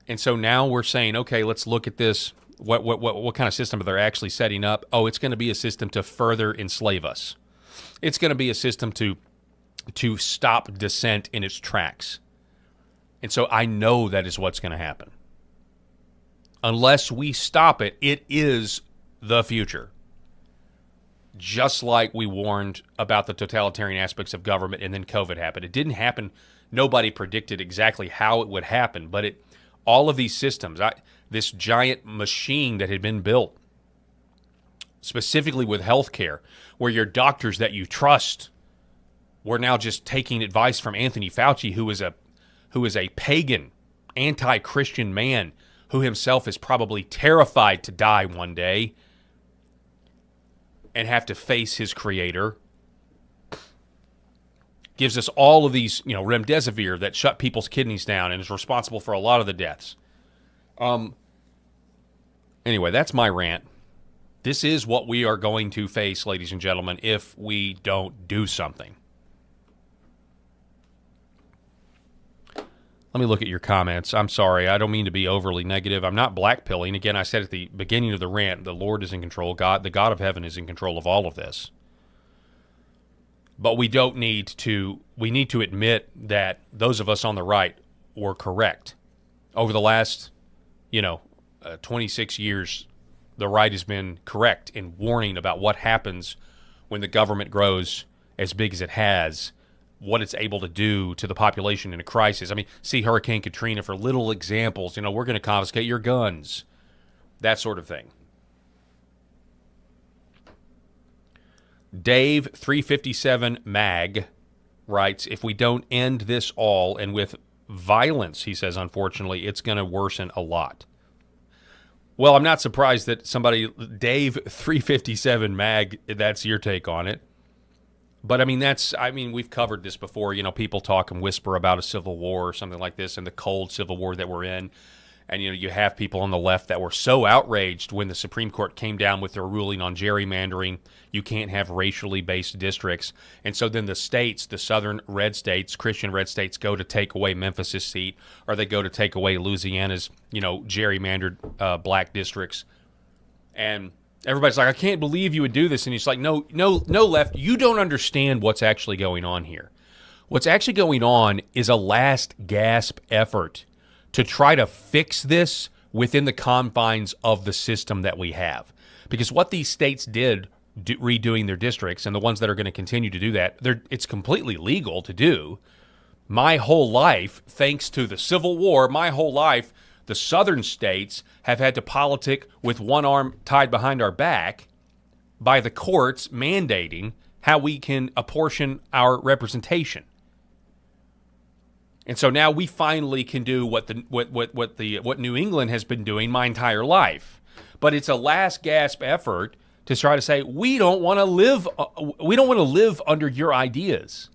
And so now we're saying, okay, let's look at this. What kind of system they're actually setting up? Oh, it's going to be a system to further enslave us. It's going to be a system to stop dissent in its tracks. And so I know that is what's going to happen. Unless we stop it, it is the future. Just like we warned about the totalitarian aspects of government, and then COVID happened. It didn't happen. Nobody predicted exactly how it would happen, but all of these systems, this giant machine that had been built, specifically with healthcare, where your doctors that you trust were now just taking advice from Anthony Fauci, who is a pagan, anti-Christian man who himself is probably terrified to die one day and have to face his creator, gives us all of these, remdesivir that shut people's kidneys down and is responsible for a lot of the deaths. Anyway, that's my rant. This is what we are going to face, ladies and gentlemen, if we don't do something. Let me look at your comments. I'm sorry. I don't mean to be overly negative. I'm not blackpilling. Again, I said at the beginning of the rant, the Lord is in control. God, the God of heaven is in control of all of this. But we need to admit that those of us on the right were correct. Over the last, 26 years, the right has been correct in warning about what happens when the government grows as big as it has, what it's able to do to the population in a crisis. I mean, see Hurricane Katrina for little examples. We're going to confiscate your guns, that sort of thing. Dave 357 Mag writes, if we don't end this all, and with violence, he says, unfortunately, it's going to worsen a lot. Well, I'm not surprised that somebody, Dave 357 Mag, that's your take on it. But we've covered this before. People talk and whisper about a civil war or something like this, and the cold civil war that we're in. And, you have people on the left that were so outraged when the Supreme Court came down with their ruling on gerrymandering. You can't have racially based districts. And so then the states, the southern red states, Christian red states, go to take away Memphis' seat, or they go to take away Louisiana's, gerrymandered black districts. And everybody's like, I can't believe you would do this. And he's like, no, left, you don't understand what's actually going on here. What's actually going on is a last gasp effort to try to fix this within the confines of the system that we have. Because what these states did redoing their districts, and the ones that are going to continue to do that, it's completely legal to do. My whole life, thanks to the Civil War, the southern states have had to politic with one arm tied behind our back by the courts mandating how we can apportion our representation. And so now we finally can do what New England has been doing my entire life. But it's a last gasp effort to try to say we don't want to live under your ideas.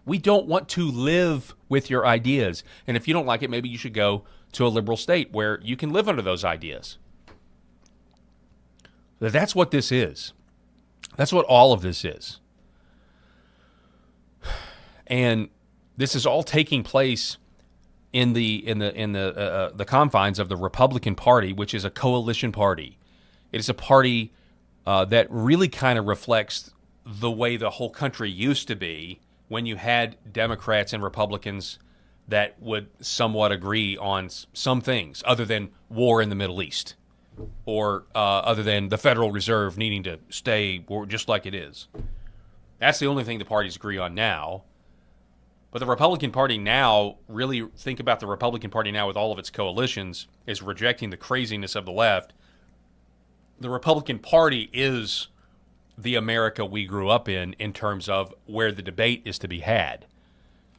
We don't want to live with your ideas. And if you don't like it, maybe you should go to a liberal state where you can live under those ideas. That's what this is. That's what all of this is. And this is all taking place in the confines of the Republican Party, which is a coalition party. It is a party that really kind of reflects the way the whole country used to be when you had Democrats and Republicans that would somewhat agree on some things other than war in the Middle East, or other than the Federal Reserve needing to stay just like it is. That's the only thing the parties agree on now. But the Republican Party now, really think about the Republican Party now with all of its coalitions, is rejecting the craziness of the left. The Republican Party is the America we grew up in terms of where the debate is to be had.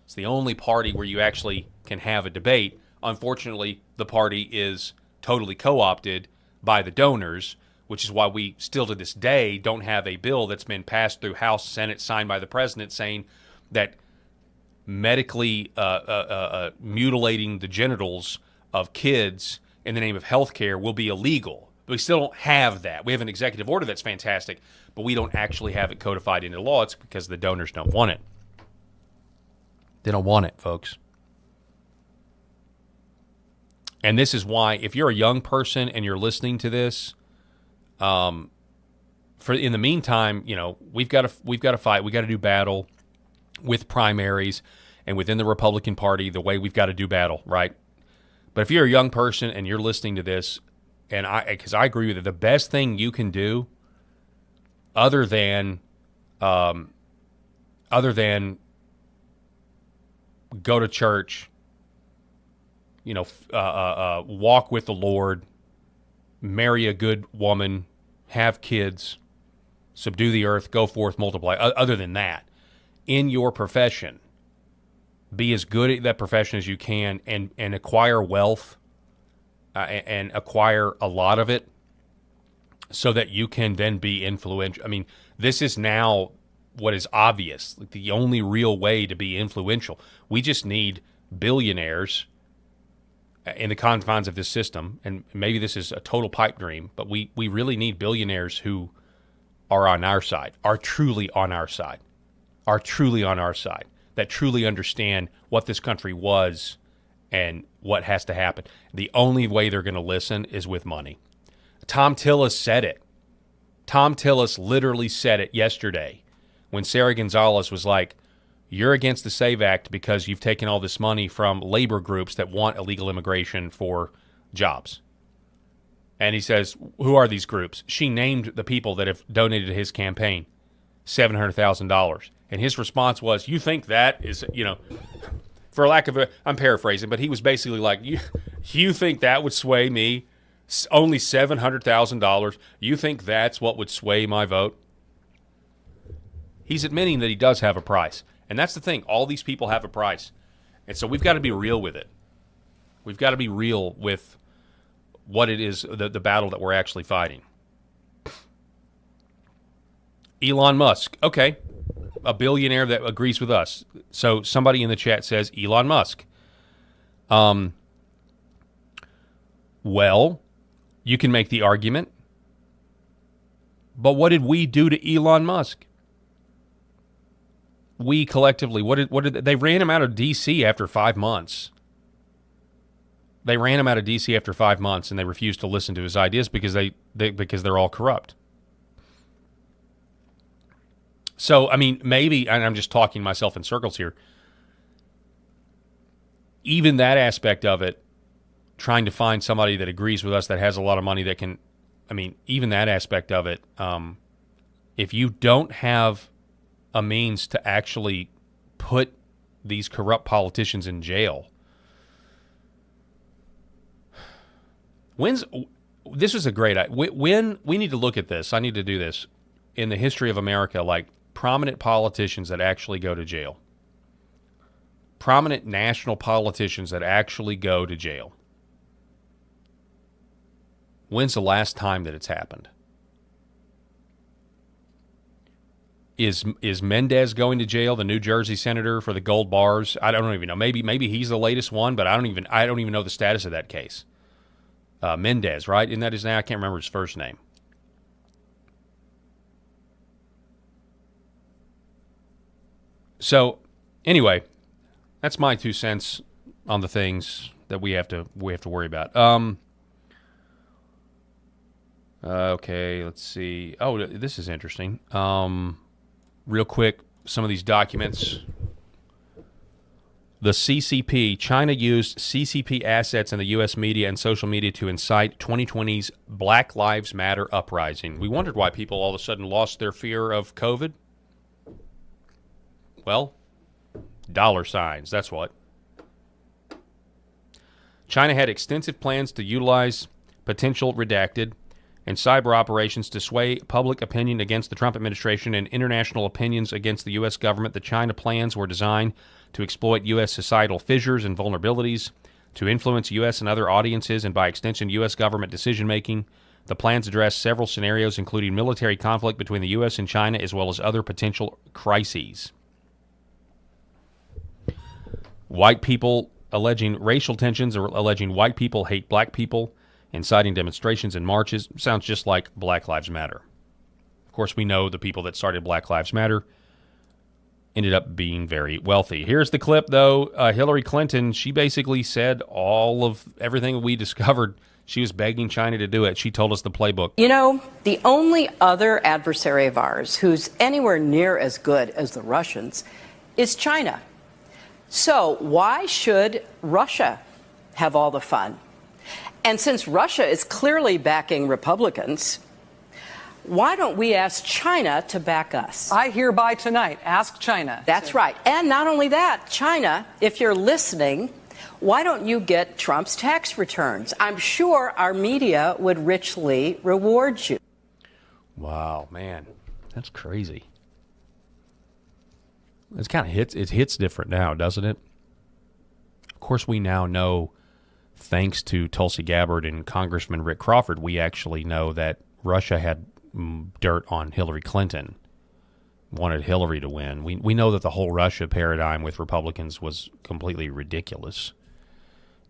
It's the only party where you actually can have a debate. Unfortunately, the party is totally co-opted by the donors, which is why we still to this day don't have a bill that's been passed through House, Senate, signed by the president saying that medically mutilating the genitals of kids in the name of health care will be illegal. But we still don't have that. We have an executive order that's fantastic, but we don't actually have it codified into law. It's because the donors don't want it. They don't want it, folks. And this is why, if you're a young person and you're listening to this, in the meantime, we've got to fight. We got to do battle with primaries and within the Republican Party, the way we've got to do battle, right? But if you're a young person and you're listening to this, because I agree with it, the best thing you can do, other than go to church, walk with the Lord, marry a good woman, have kids, subdue the earth, go forth, multiply. Other than that, in your profession, be as good at that profession as you can and acquire wealth and acquire a lot of it so that you can then be influential. I mean, this is now what is obvious, like the only real way to be influential. We just need billionaires in the confines of this system, and maybe this is a total pipe dream, but we really need billionaires who are on our side, are truly on our side, that truly understand what this country was and what has to happen. The only way they're going to listen is with money. Tom Tillis said it. Tom Tillis literally said it yesterday when Sarah Gonzalez was like, you're against the SAVE Act because you've taken all this money from labor groups that want illegal immigration for jobs. And he says, who are these groups? She named the people that have donated to his campaign $700,000. And his response was, you think that is, for lack of I'm paraphrasing, but he was basically like, you think that would sway me? Only $700,000. You think that's what would sway my vote? He's admitting that he does have a price. And that's the thing. All these people have a price. And so we've got to be real with it. We've got to be real with what it is, the battle that we're actually fighting. Elon Musk. Okay. A billionaire that agrees with us. So somebody in the chat says Elon Musk. Well, you can make the argument. But what did we do to Elon Musk? We collectively, what did they ran him out of D.C. after 5 months. They ran him out of D.C. after 5 months, and they refused to listen to his ideas because because they're all corrupt. So, I mean, maybe, and I'm just talking myself in circles here, even that aspect of it, trying to find somebody that agrees with us that has a lot of money that can, I mean, even that aspect of it, if you don't have a means to actually put these corrupt politicians in jail. This is a great, when we need to look at this, I need to do this in the history of America, like prominent politicians that actually go to jail. Prominent national politicians that actually go to jail. When's the last time that it's happened? Is Mendez going to jail, the New Jersey senator for the gold bars? I don't even know. Maybe he's the latest one, but I don't even know the status of that case. Mendez, right? Isn't that his name? I can't remember his first name. So, anyway, that's my 2 cents on the things that we have to worry about. Okay, let's see. Oh, this is interesting. Real quick, some of these documents. The CCP, China used CCP assets in the U.S. media and social media to incite 2020's Black Lives Matter uprising. We wondered why people all of a sudden lost their fear of COVID. Well, dollar signs, that's what. China had extensive plans to utilize potential redacted and cyber operations to sway public opinion against the Trump administration and international opinions against the U.S. government. The China plans were designed to exploit U.S. societal fissures and vulnerabilities, to influence U.S. and other audiences, and by extension, U.S. government decision-making. The plans address several scenarios, including military conflict between the U.S. and China, as well as other potential crises. White people alleging racial tensions or alleging white people hate black people, inciting demonstrations and marches. Sounds just like Black Lives Matter. Of course, we know the people that started Black Lives Matter ended up being very wealthy. Here's the clip, though. Hillary Clinton, she basically said all of everything we discovered. She was begging China to do it. She told us the playbook. You know, the only other adversary of ours who's anywhere near as good as the Russians is China. So why should Russia have all the fun? And since Russia is clearly backing Republicans, why don't we ask China to back us? I hereby tonight ask China. That's right. And not only that, China, if you're listening, why don't you get Trump's tax returns? I'm sure our media would richly reward you. Wow, man. That's crazy. It's kind of it hits different now, doesn't it? Of course, we now know, thanks to Tulsi Gabbard and Congressman Rick Crawford, we actually know that Russia had dirt on Hillary Clinton, wanted Hillary to win. We know that the whole Russia paradigm with Republicans was completely ridiculous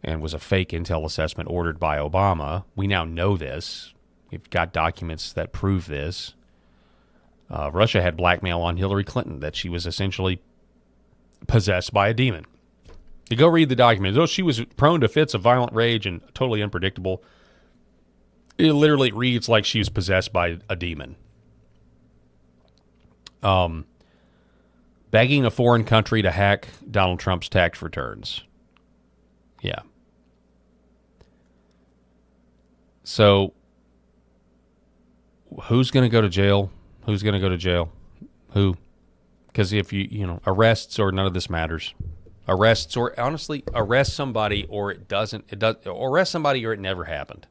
and was a fake intel assessment ordered by Obama. We now know this. We've got documents that prove this. Russia had blackmail on Hillary Clinton, that she was essentially possessed by a demon. You go read the document. Though she was prone to fits of violent rage and totally unpredictable, it literally reads like she was possessed by a demon. Begging a foreign country to hack Donald Trump's tax returns. Yeah. So, who's going to go to jail? Who's going to go to jail? Who? Because if arrests or none of this matters. Arrests or, honestly, arrest somebody or it doesn't. Arrest somebody or it never happened.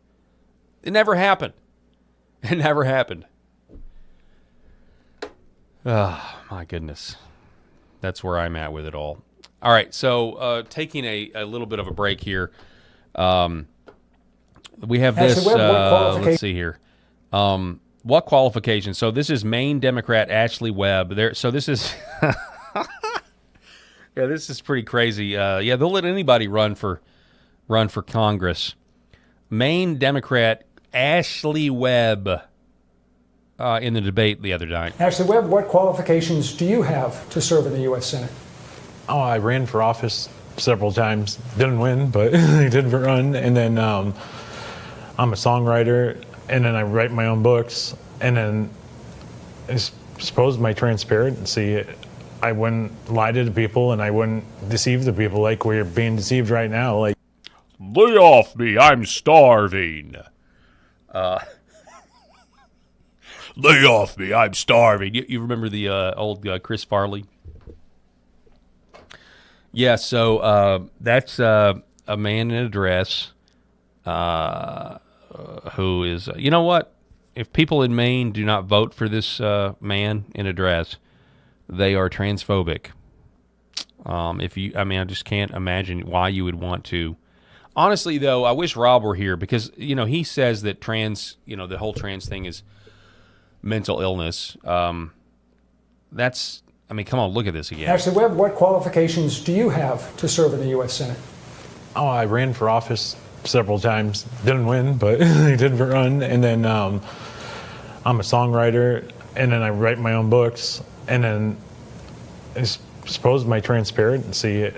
It never happened. It never happened. Oh, my goodness. That's where I'm at with it all. All right, so taking a little bit of a break here. We have this. Let's see here. What qualifications? So this is Maine Democrat Ashley Webb. So this is. Yeah, this is pretty crazy. Yeah, they'll let anybody run for Congress. Maine Democrat Ashley Webb in the debate the other night. Ashley Webb, what qualifications do you have to serve in the U.S. Senate? Oh, I ran for office several times. Didn't win, but I did run. And then I'm a songwriter, and then I write my own books. And then I suppose my transparency, I wouldn't lie to the people, and I wouldn't deceive the people like we're being deceived right now. Like, lay off me, I'm starving. Lay off me, I'm starving. You remember the old Chris Farley? Yeah, so that's a man in a dress who is, you know what? If people in Maine do not vote for this man in a dress, they are transphobic. I just can't imagine why you would want to. Honestly, though, I wish Rob were here because, he says that the whole trans thing is mental illness. Come on, look at this again. Ashley Webb, what qualifications do you have to serve in the U.S. Senate? oh, I ran for office several times. Didn't win, but I did run. And then I'm a songwriter, and then I write my own books. And then I suppose my transparency,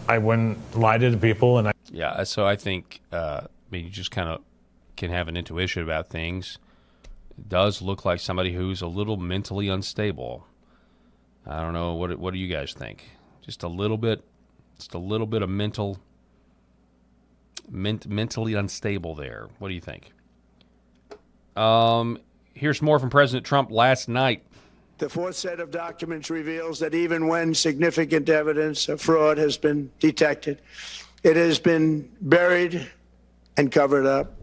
I wouldn't lie to the people. And yeah, so I think you just kind of can have an intuition about things. It does look like somebody who's a little mentally unstable. I don't know, what do you guys think? Just a little bit of mentally unstable there. What do you think? Here's more from President Trump last night. The fourth set of documents reveals that even when significant evidence of fraud has been detected, it has been buried and covered up.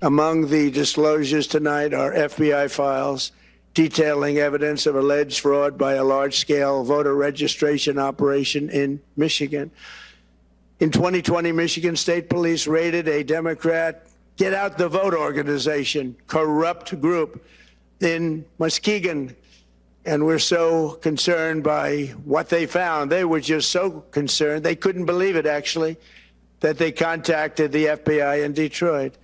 Among the disclosures tonight are FBI files detailing evidence of alleged fraud by a large-scale voter registration operation in Michigan. In 2020, Michigan State Police raided a Democrat Get Out the Vote organization, corrupt group in Muskegon. And we're so concerned by what they found. They were just so concerned, they couldn't believe it, actually, that they contacted the FBI in Detroit.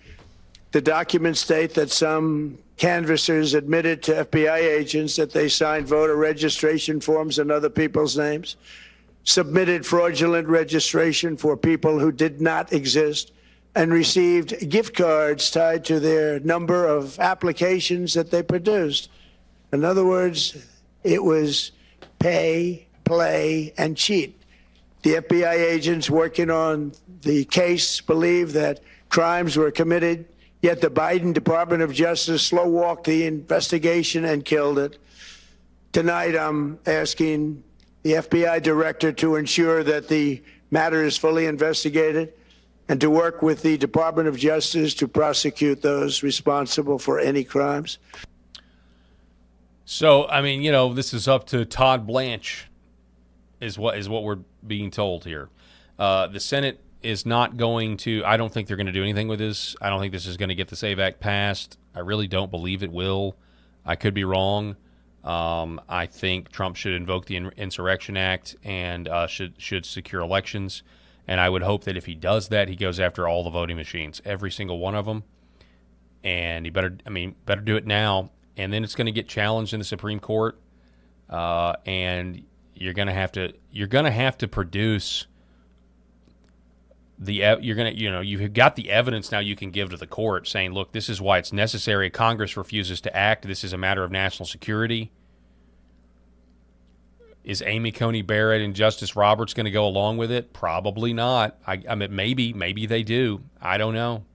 The documents state that some canvassers admitted to FBI agents that they signed voter registration forms in other people's names, submitted fraudulent registration for people who did not exist, and received gift cards tied to their number of applications that they produced. In other words, it was pay, play, and cheat. The FBI agents working on the case believe that crimes were committed, yet the Biden Department of Justice slow-walked the investigation and killed it. Tonight, I'm asking the FBI director to ensure that the matter is fully investigated and to work with the Department of Justice to prosecute those responsible for any crimes. So, this is up to Todd Blanche, is what we're being told here. The Senate is not going to, I don't think they're going to do anything with this. I don't think this is going to get the SAVE Act passed. I really don't believe it will. I could be wrong. I think Trump should invoke the Insurrection Act and should secure elections. And I would hope that if he does that, he goes after all the voting machines, every single one of them. And he better do it now. And then it's going to get challenged in the Supreme Court. And you're going to have to produce you've got the evidence now you can give to the court saying, look, this is why it's necessary. Congress refuses to act. This is a matter of national security. Is Amy Coney Barrett and Justice Roberts going to go along with it? Probably not. I mean, maybe they do. I don't know.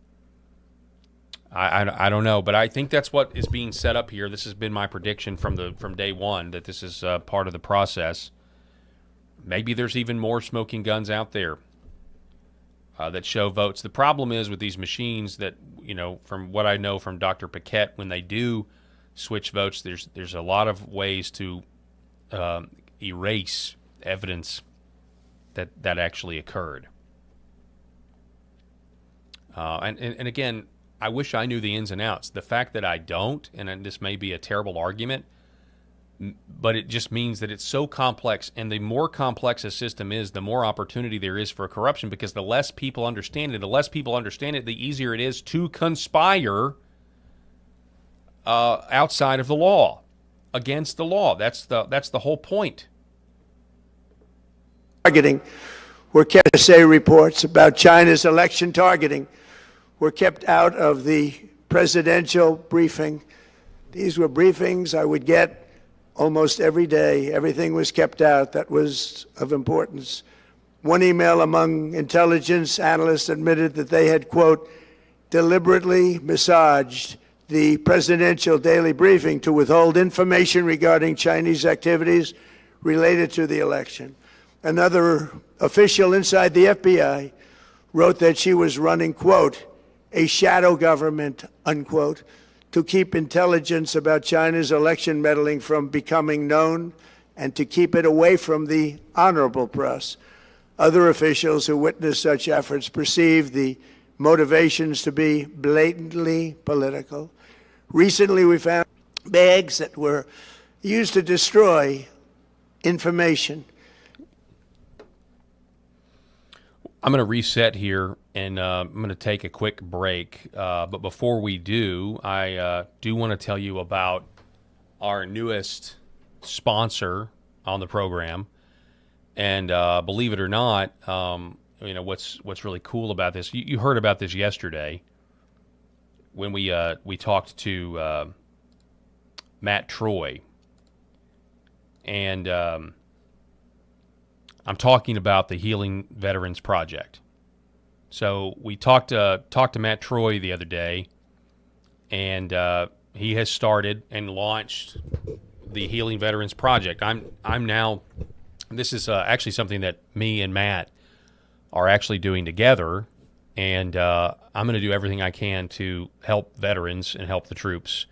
I don't know, but I think that's what is being set up here. This has been my prediction from day one, that this is part of the process. Maybe there's even more smoking guns out there that show votes. The problem is with these machines that, from what I know from Dr. Paquette, when they do switch votes, there's a lot of ways to erase evidence that actually occurred. And again, I wish I knew the ins and outs. The fact that I don't, and this may be a terrible argument, but it just means that it's so complex, and the more complex a system is, the more opportunity there is for corruption, because the less people understand it, the easier it is to conspire outside of the law, against the law. That's the whole point. Targeting were kept. Say reports about China's election targeting were kept out of the presidential briefing. These were briefings I would get almost every day. Everything was kept out that was of importance. One email among intelligence analysts admitted that they had, quote, deliberately massaged the presidential daily briefing to withhold information regarding Chinese activities related to the election. Another official inside the FBI wrote that she was running, quote, a shadow government, unquote, to keep intelligence about China's election meddling from becoming known and to keep it away from the honorable press. Other officials who witnessed such efforts perceived the motivations to be blatantly political. Recently, we found bags that were used to destroy information. I'm going to reset here, and I'm going to take a quick break. But before we do, I do want to tell you about our newest sponsor on the program. And believe it or not, what's really cool about this, you heard about this yesterday when we talked to Matt Troy. And I'm talking about the Healing Veterans Project. So we talked to Matt Troy the other day, and he has started and launched the Healing Veterans Project. I'm now. This is actually something that me and Matt are actually doing together, and I'm going to do everything I can to help veterans and help the troops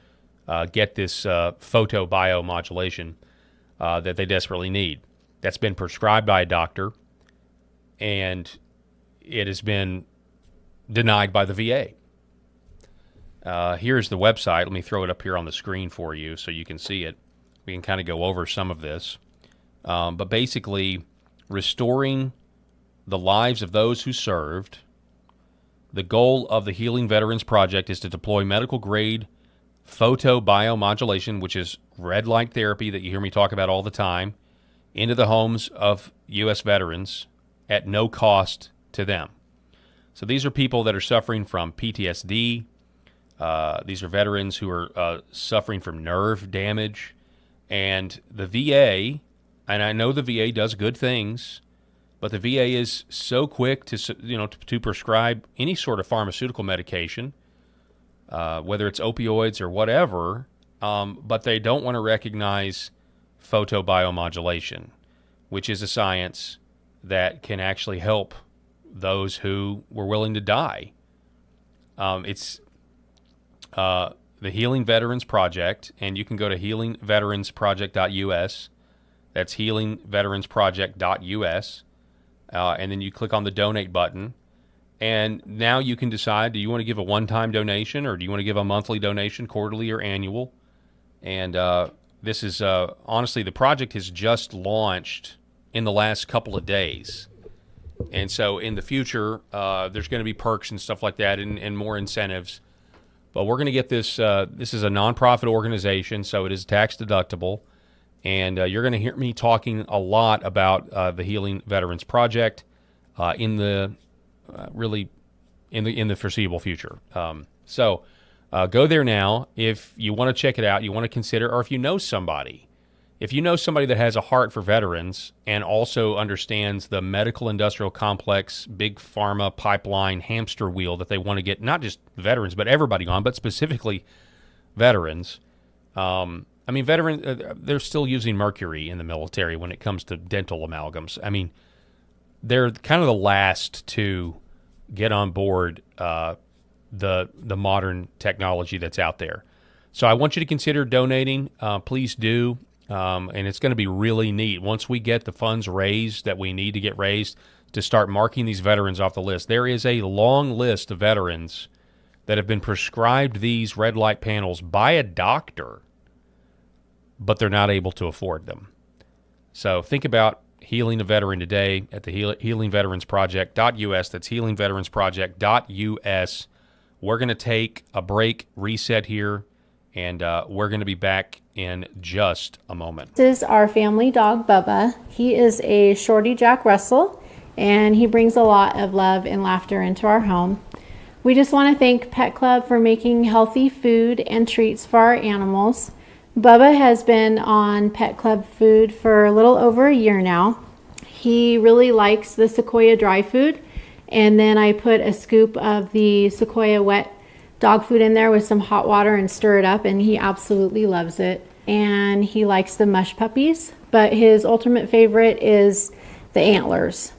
get this photobiomodulation that they desperately need. That's been prescribed by a doctor, and it has been denied by the VA. Here's the website. Let me throw it up here on the screen for you so you can see it. We can kind of go over some of this. But basically, restoring the lives of those who served. The goal of the Healing Veterans Project is to deploy medical-grade photobiomodulation, which is red light therapy that you hear me talk about all the time, into the homes of U.S. veterans at no cost to them. So these are people that are suffering from PTSD. These are veterans who are suffering from nerve damage. And the VA, and I know the VA does good things, but the VA is so quick to prescribe any sort of pharmaceutical medication, whether it's opioids or whatever, but they don't want to recognize photobiomodulation, which is a science that can actually help those who were willing to die. It's the Healing Veterans Project, and you can go to healingveteransproject.us. That's healingveteransproject.us. And then you click on the donate button. And now you can decide, do you want to give a one-time donation, or do you want to give a monthly donation, quarterly or annual? And this is, honestly, the project has just launched in the last couple of days. And so in the future, there's going to be perks and stuff like that and more incentives. But we're going to get this. This is a nonprofit organization, so it is tax deductible. And you're going to hear me talking a lot about the Healing Veterans Project in the really in the foreseeable future. So go there now if you want to check it out, you want to consider, or if you know somebody. If you know somebody that has a heart for veterans and also understands the medical industrial complex, big pharma pipeline hamster wheel that they want to get not just veterans but everybody on, but specifically veterans. Veterans, they're still using mercury in the military when it comes to dental amalgams. I mean, they're kind of the last to get on board the modern technology that's out there. So I want you to consider donating. Please do. And it's going to be really neat once we get the funds raised that we need to get raised to start marking these veterans off the list. There is a long list of veterans that have been prescribed these red light panels by a doctor, but they're not able to afford them. So think about healing a veteran today at the healingveteransproject.us. That's healingveteransproject.us. We're going to take a break, reset here, and we're going to be back in just a moment. This is our family dog, Bubba. He is a Shorty Jack Russell, and he brings a lot of love and laughter into our home. We just want to thank Pet Club for making healthy food and treats for our animals. Bubba has been on Pet Club food for a little over a year now. He really likes the Sequoia dry food, and then I put a scoop of the Sequoia wet dog food in there with some hot water and stir it up, and he absolutely loves it. And he likes the mush puppies, but his ultimate favorite is the antlers.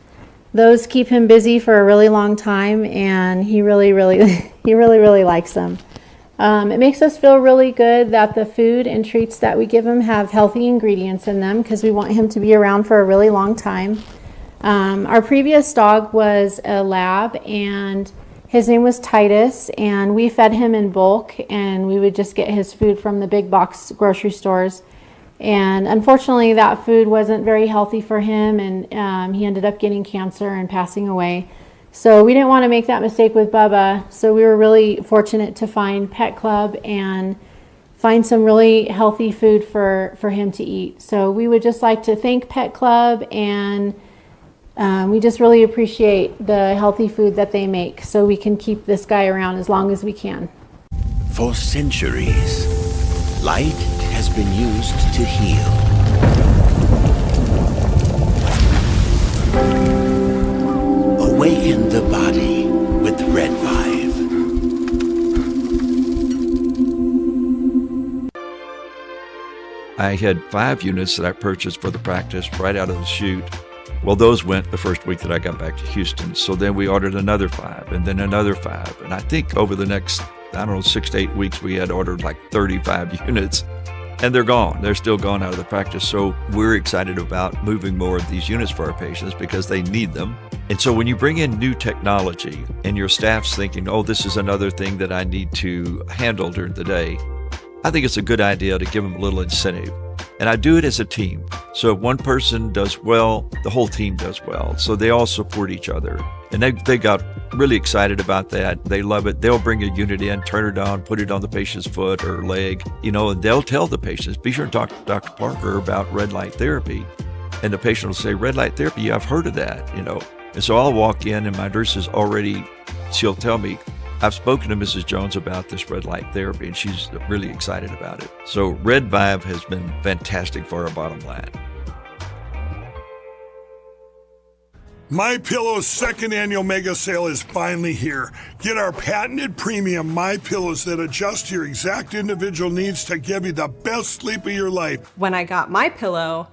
Those keep him busy for a really long time, and he really likes them. It makes us feel really good that the food and treats that we give him have healthy ingredients in them because we want him to be around for a really long time. Our previous dog was a lab, and his name was Titus, and we fed him in bulk, and we would just get his food from the big box grocery stores. And unfortunately, that food wasn't very healthy for him, and he ended up getting cancer and passing away. So we didn't want to make that mistake with Bubba, so we were really fortunate to find Pet Club and find some really healthy food for him to eat. So we would just like to thank Pet Club, and we just really appreciate the healthy food that they make so we can keep this guy around as long as we can. For centuries, light has been used to heal. Awaken the body with Red 5. I had 5 units that I purchased for the practice right out of the chute. Well, those went the first week that I got back to Houston. So then we ordered another 5 and then another 5. And I think over the next, 6 to 8 weeks, we had ordered like 35 units. And they're gone. They're still gone out of the practice. So we're excited about moving more of these units for our patients because they need them. And so when you bring in new technology and your staff's thinking, oh, this is another thing that I need to handle during the day, I think it's a good idea to give them a little incentive. And I do it as a team. So if one person does well, the whole team does well. So they all support each other. And they got really excited about that. They love it. They'll bring a unit in, turn it on, put it on the patient's foot or leg, and they'll tell the patients, be sure to talk to Dr. Parker about red light therapy. And the patient will say, red light therapy, yeah, I've heard of that, And so I'll walk in and my nurse is she'll tell me, I've spoken to Mrs. Jones about this red light therapy, and she's really excited about it. So Red Vibe has been fantastic for our bottom line. MyPillow's second annual mega sale is finally here. Get our patented premium MyPillows that adjust to your exact individual needs to give you the best sleep of your life. When I got MyPillow,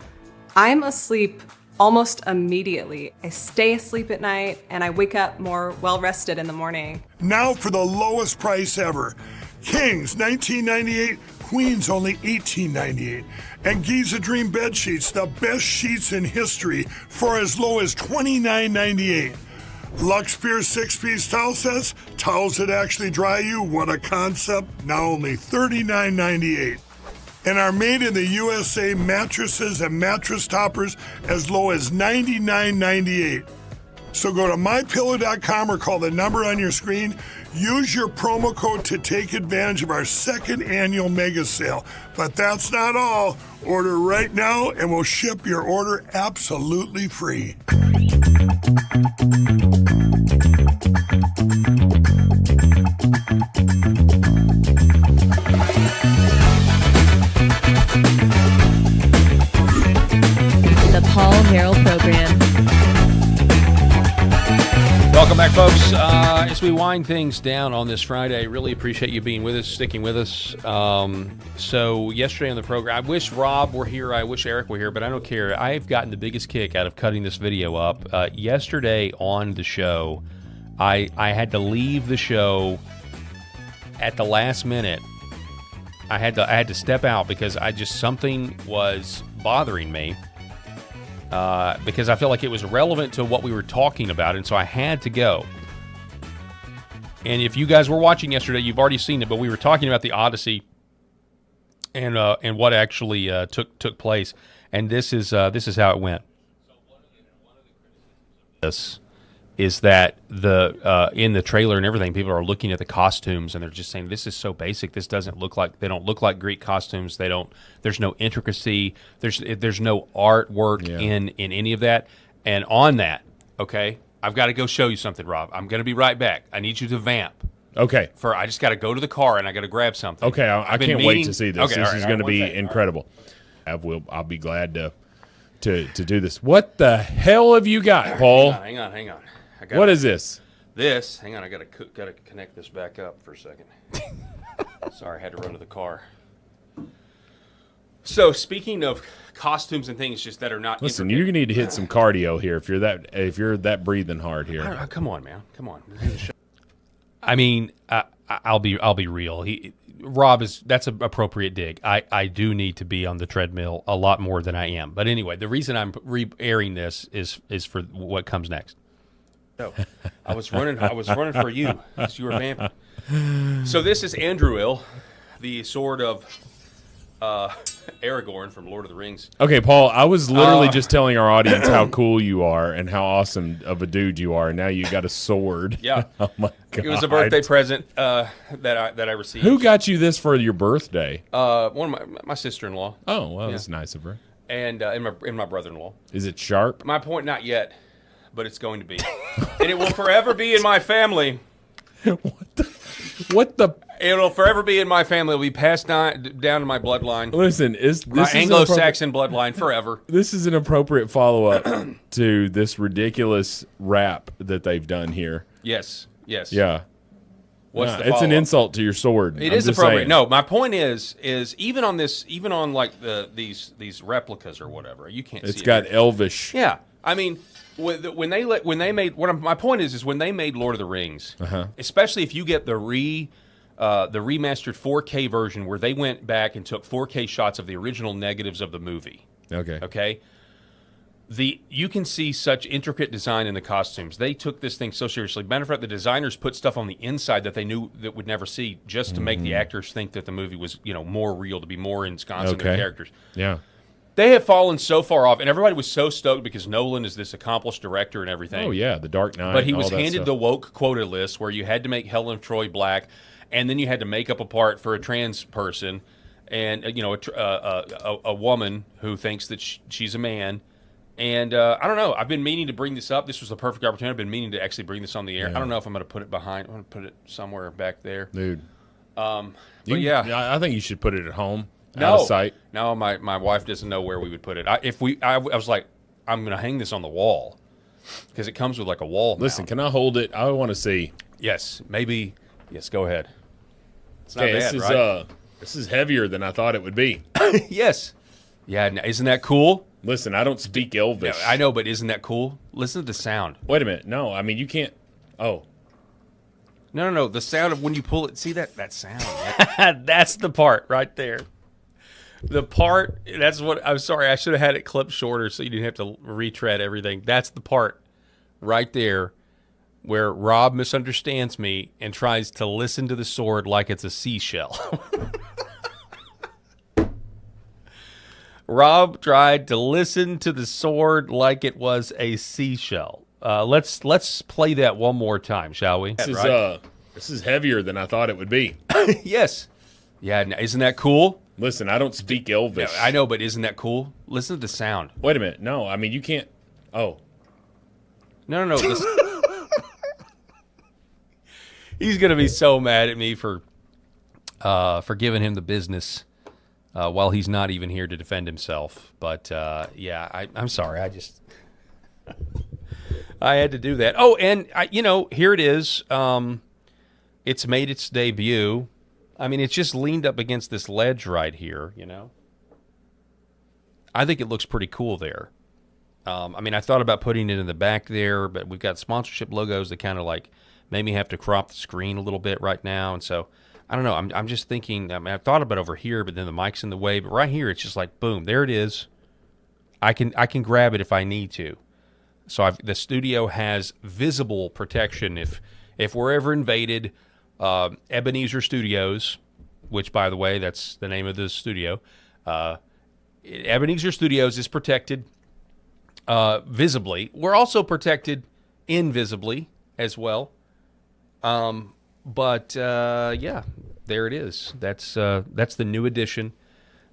I'm asleep almost immediately. I stay asleep at night and I wake up more well-rested in the morning. Now for the lowest price ever. Kings, $19.98. Queens, only $18.98. And Giza Dream bed sheets, the best sheets in history, for as low as $29.98. Lux Pure 6-piece towel sets, towels that actually dry you. What a concept. Now only $39.98. And our made in the USA mattresses and mattress toppers as low as $99.98. So go to mypillow.com or call the number on your screen. Use your promo code to take advantage of our second annual mega sale. But that's not all. Order right now and we'll ship your order absolutely free. Welcome back, folks. As we wind things down on this Friday, really appreciate you being with us, sticking with us. So yesterday on the program, I wish Rob were here, I wish Eric were here, but I don't care. I've gotten the biggest kick out of cutting this video up. Yesterday on the show, I had to leave the show at the last minute. I had to step out because something was bothering me. Because I felt like it was relevant to what we were talking about, and so I had to go. And if you guys were watching yesterday, you've already seen it, but we were talking about the Odyssey and what actually took place. And this is how it went. This is that in the trailer and everything, people are looking at the costumes and they're just saying, this is so basic. This they don't look like Greek costumes. There's no intricacy. There's no artwork in any of that. And on that, okay, I've got to go show you something, Rob. I'm going to be right back. I need you to vamp. Okay. I just got to go to the car and I got to grab something. Okay, I can't wait to see this. Okay, this is going to be incredible. I'll be glad to do this. What the hell have you got, Paul? Hang on. What is this? Hang on, I got to connect this back up for a second. Sorry, I had to run to the car. So, speaking of costumes and things just that are not Listen, you need to hit some cardio here if you're that breathing hard here. Come on, man. Come on. I mean, I'll be real. Rob that's an appropriate dig. I do need to be on the treadmill a lot more than I am. But anyway, the reason I'm re-airing this is for what comes next. No, I was running for you as you were vamping. So this is Andruil, the sword of Aragorn from Lord of the Rings. Okay, Paul, I was literally just telling our audience how cool you are and how awesome of a dude you are, and now you got a sword. Yeah. Oh my God. It was a birthday present that I received. Who got you this for your birthday? One of my sister-in-law. Oh, well, that's nice of her. And my brother-in-law. Is it sharp? My point, not yet, but it's going to be, and it will forever be in my family. What the? It'll forever be in my family. It'll be passed down to my bloodline. Listen, my Anglo-Saxon bloodline forever. This is an appropriate follow-up to this ridiculous rap that they've done here. Yes. Yeah. It's an insult to your sword. It is appropriate. No, my point is even on like these replicas or whatever, you can't see it. It's got elvish. Yeah. I mean, when they made my point is when they made Lord of the Rings, especially if you get the remastered 4K version where they went back and took 4K shots of the original negatives of the movie. Okay. You can see such intricate design in the costumes. They took this thing so seriously. Matter of fact, the designers put stuff on the inside that they knew that would never see, just to make the actors think that the movie was, more real, to be more ensconced in the characters. Yeah. They have fallen so far off, and everybody was so stoked because Nolan is this accomplished director and everything. Oh yeah, The Dark Knight. But he was handed the woke quota list where you had to make Helen of Troy black, and then you had to make up a part for a trans person, and a woman who thinks that she's a man. And I don't know. I've been meaning to bring this up. This was the perfect opportunity. I've been meaning to actually bring this on the air. Yeah. I don't know if I'm going to put it behind. I'm going to put it somewhere back there, dude. But yeah, I think you should put it at home. No, out of sight. No, my wife doesn't know where we would put it. I was like, I'm going to hang this on the wall because it comes with like a wall. Listen, mount. Can I hold it? I want to see. Yes, maybe. Yes, go ahead. It's not bad, right? This is heavier than I thought it would be. Yes. Yeah, isn't that cool? Listen, I don't speak Elvish. Yeah, I know, but isn't that cool? Listen to the sound. Wait a minute. No, I mean, you can't. Oh. No. The sound of when you pull it. See that sound? That's the part right there. The part, that's what, I'm sorry, I should have had it clipped shorter so you didn't have to retread everything. That's the part right there where Rob misunderstands me and tries to listen to the sword like it's a seashell. Rob tried to listen to the sword like it was a seashell. Let's play that one more time, shall we? This is heavier than I thought it would be. Yes. Yeah, isn't that cool? Listen, I don't speak Elvish. Yeah, I know, but isn't that cool? Listen to the sound. Wait a minute. No, I mean, you can't. Oh. No. He's going to be so mad at me for giving him the business while he's not even here to defend himself. But, yeah, I'm sorry. I had to do that. Oh, and here it is. It's made its debut. I mean, it's just leaned up against this ledge right here, I think it looks pretty cool there. I thought about putting it in the back there, but we've got sponsorship logos that kind of like made me have to crop the screen a little bit right now. And so, I don't know. I'm just thinking, I thought about over here, but then the mic's in the way. But right here, it's just like, boom, there it is. I can grab it if I need to. So the studio has visible protection if we're ever invaded. Ebenezer Studios, which, by the way, that's the name of the studio. Ebenezer Studios is protected visibly. We're also protected invisibly as well. But there it is. That's the new edition,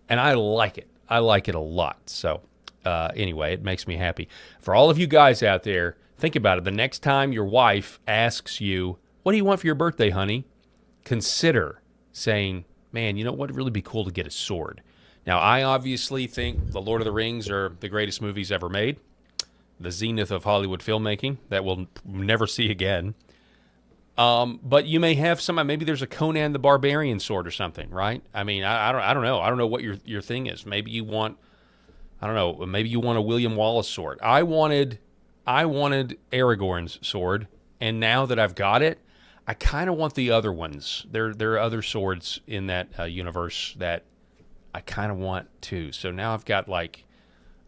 and I like it. I like it a lot. So anyway, it makes me happy. For all of you guys out there, think about it. The next time your wife asks you, "What do you want for your birthday, honey?" Consider saying, "Man, what would really be cool to get a sword." Now, I obviously think The Lord of the Rings are the greatest movies ever made, the zenith of Hollywood filmmaking that we'll never see again. But you may have maybe there's a Conan the Barbarian sword or something, right? I don't know. I don't know what your thing is. Maybe you want, maybe you want a William Wallace sword. I wanted Aragorn's sword, and now that I've got it, I kind of want the other ones. There are other swords in that universe that I kind of want too. So now I've got like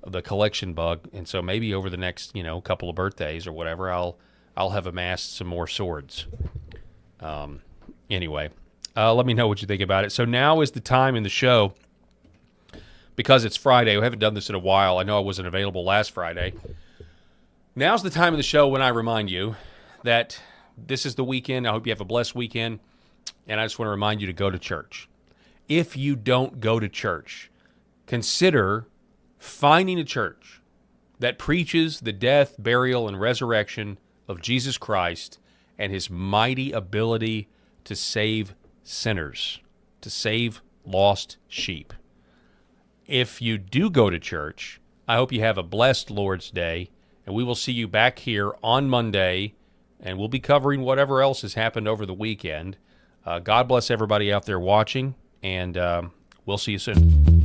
the collection bug, and so maybe over the next couple of birthdays or whatever, I'll have amassed some more swords. Anyway, let me know what you think about it. So now is the time in the show, because it's Friday. We haven't done this in a while. I know I wasn't available last Friday. Now's the time of the show when I remind you that this is the weekend. I hope you have a blessed weekend, and I just want to remind you to go to church. If you don't go to church, consider finding a church that preaches the death, burial, and resurrection of Jesus Christ and his mighty ability to save sinners, to save lost sheep. If you do go to church, I hope you have a blessed Lord's Day, and we will see you back here on Monday, and we'll be covering whatever else has happened over the weekend. God bless everybody out there watching, and we'll see you soon.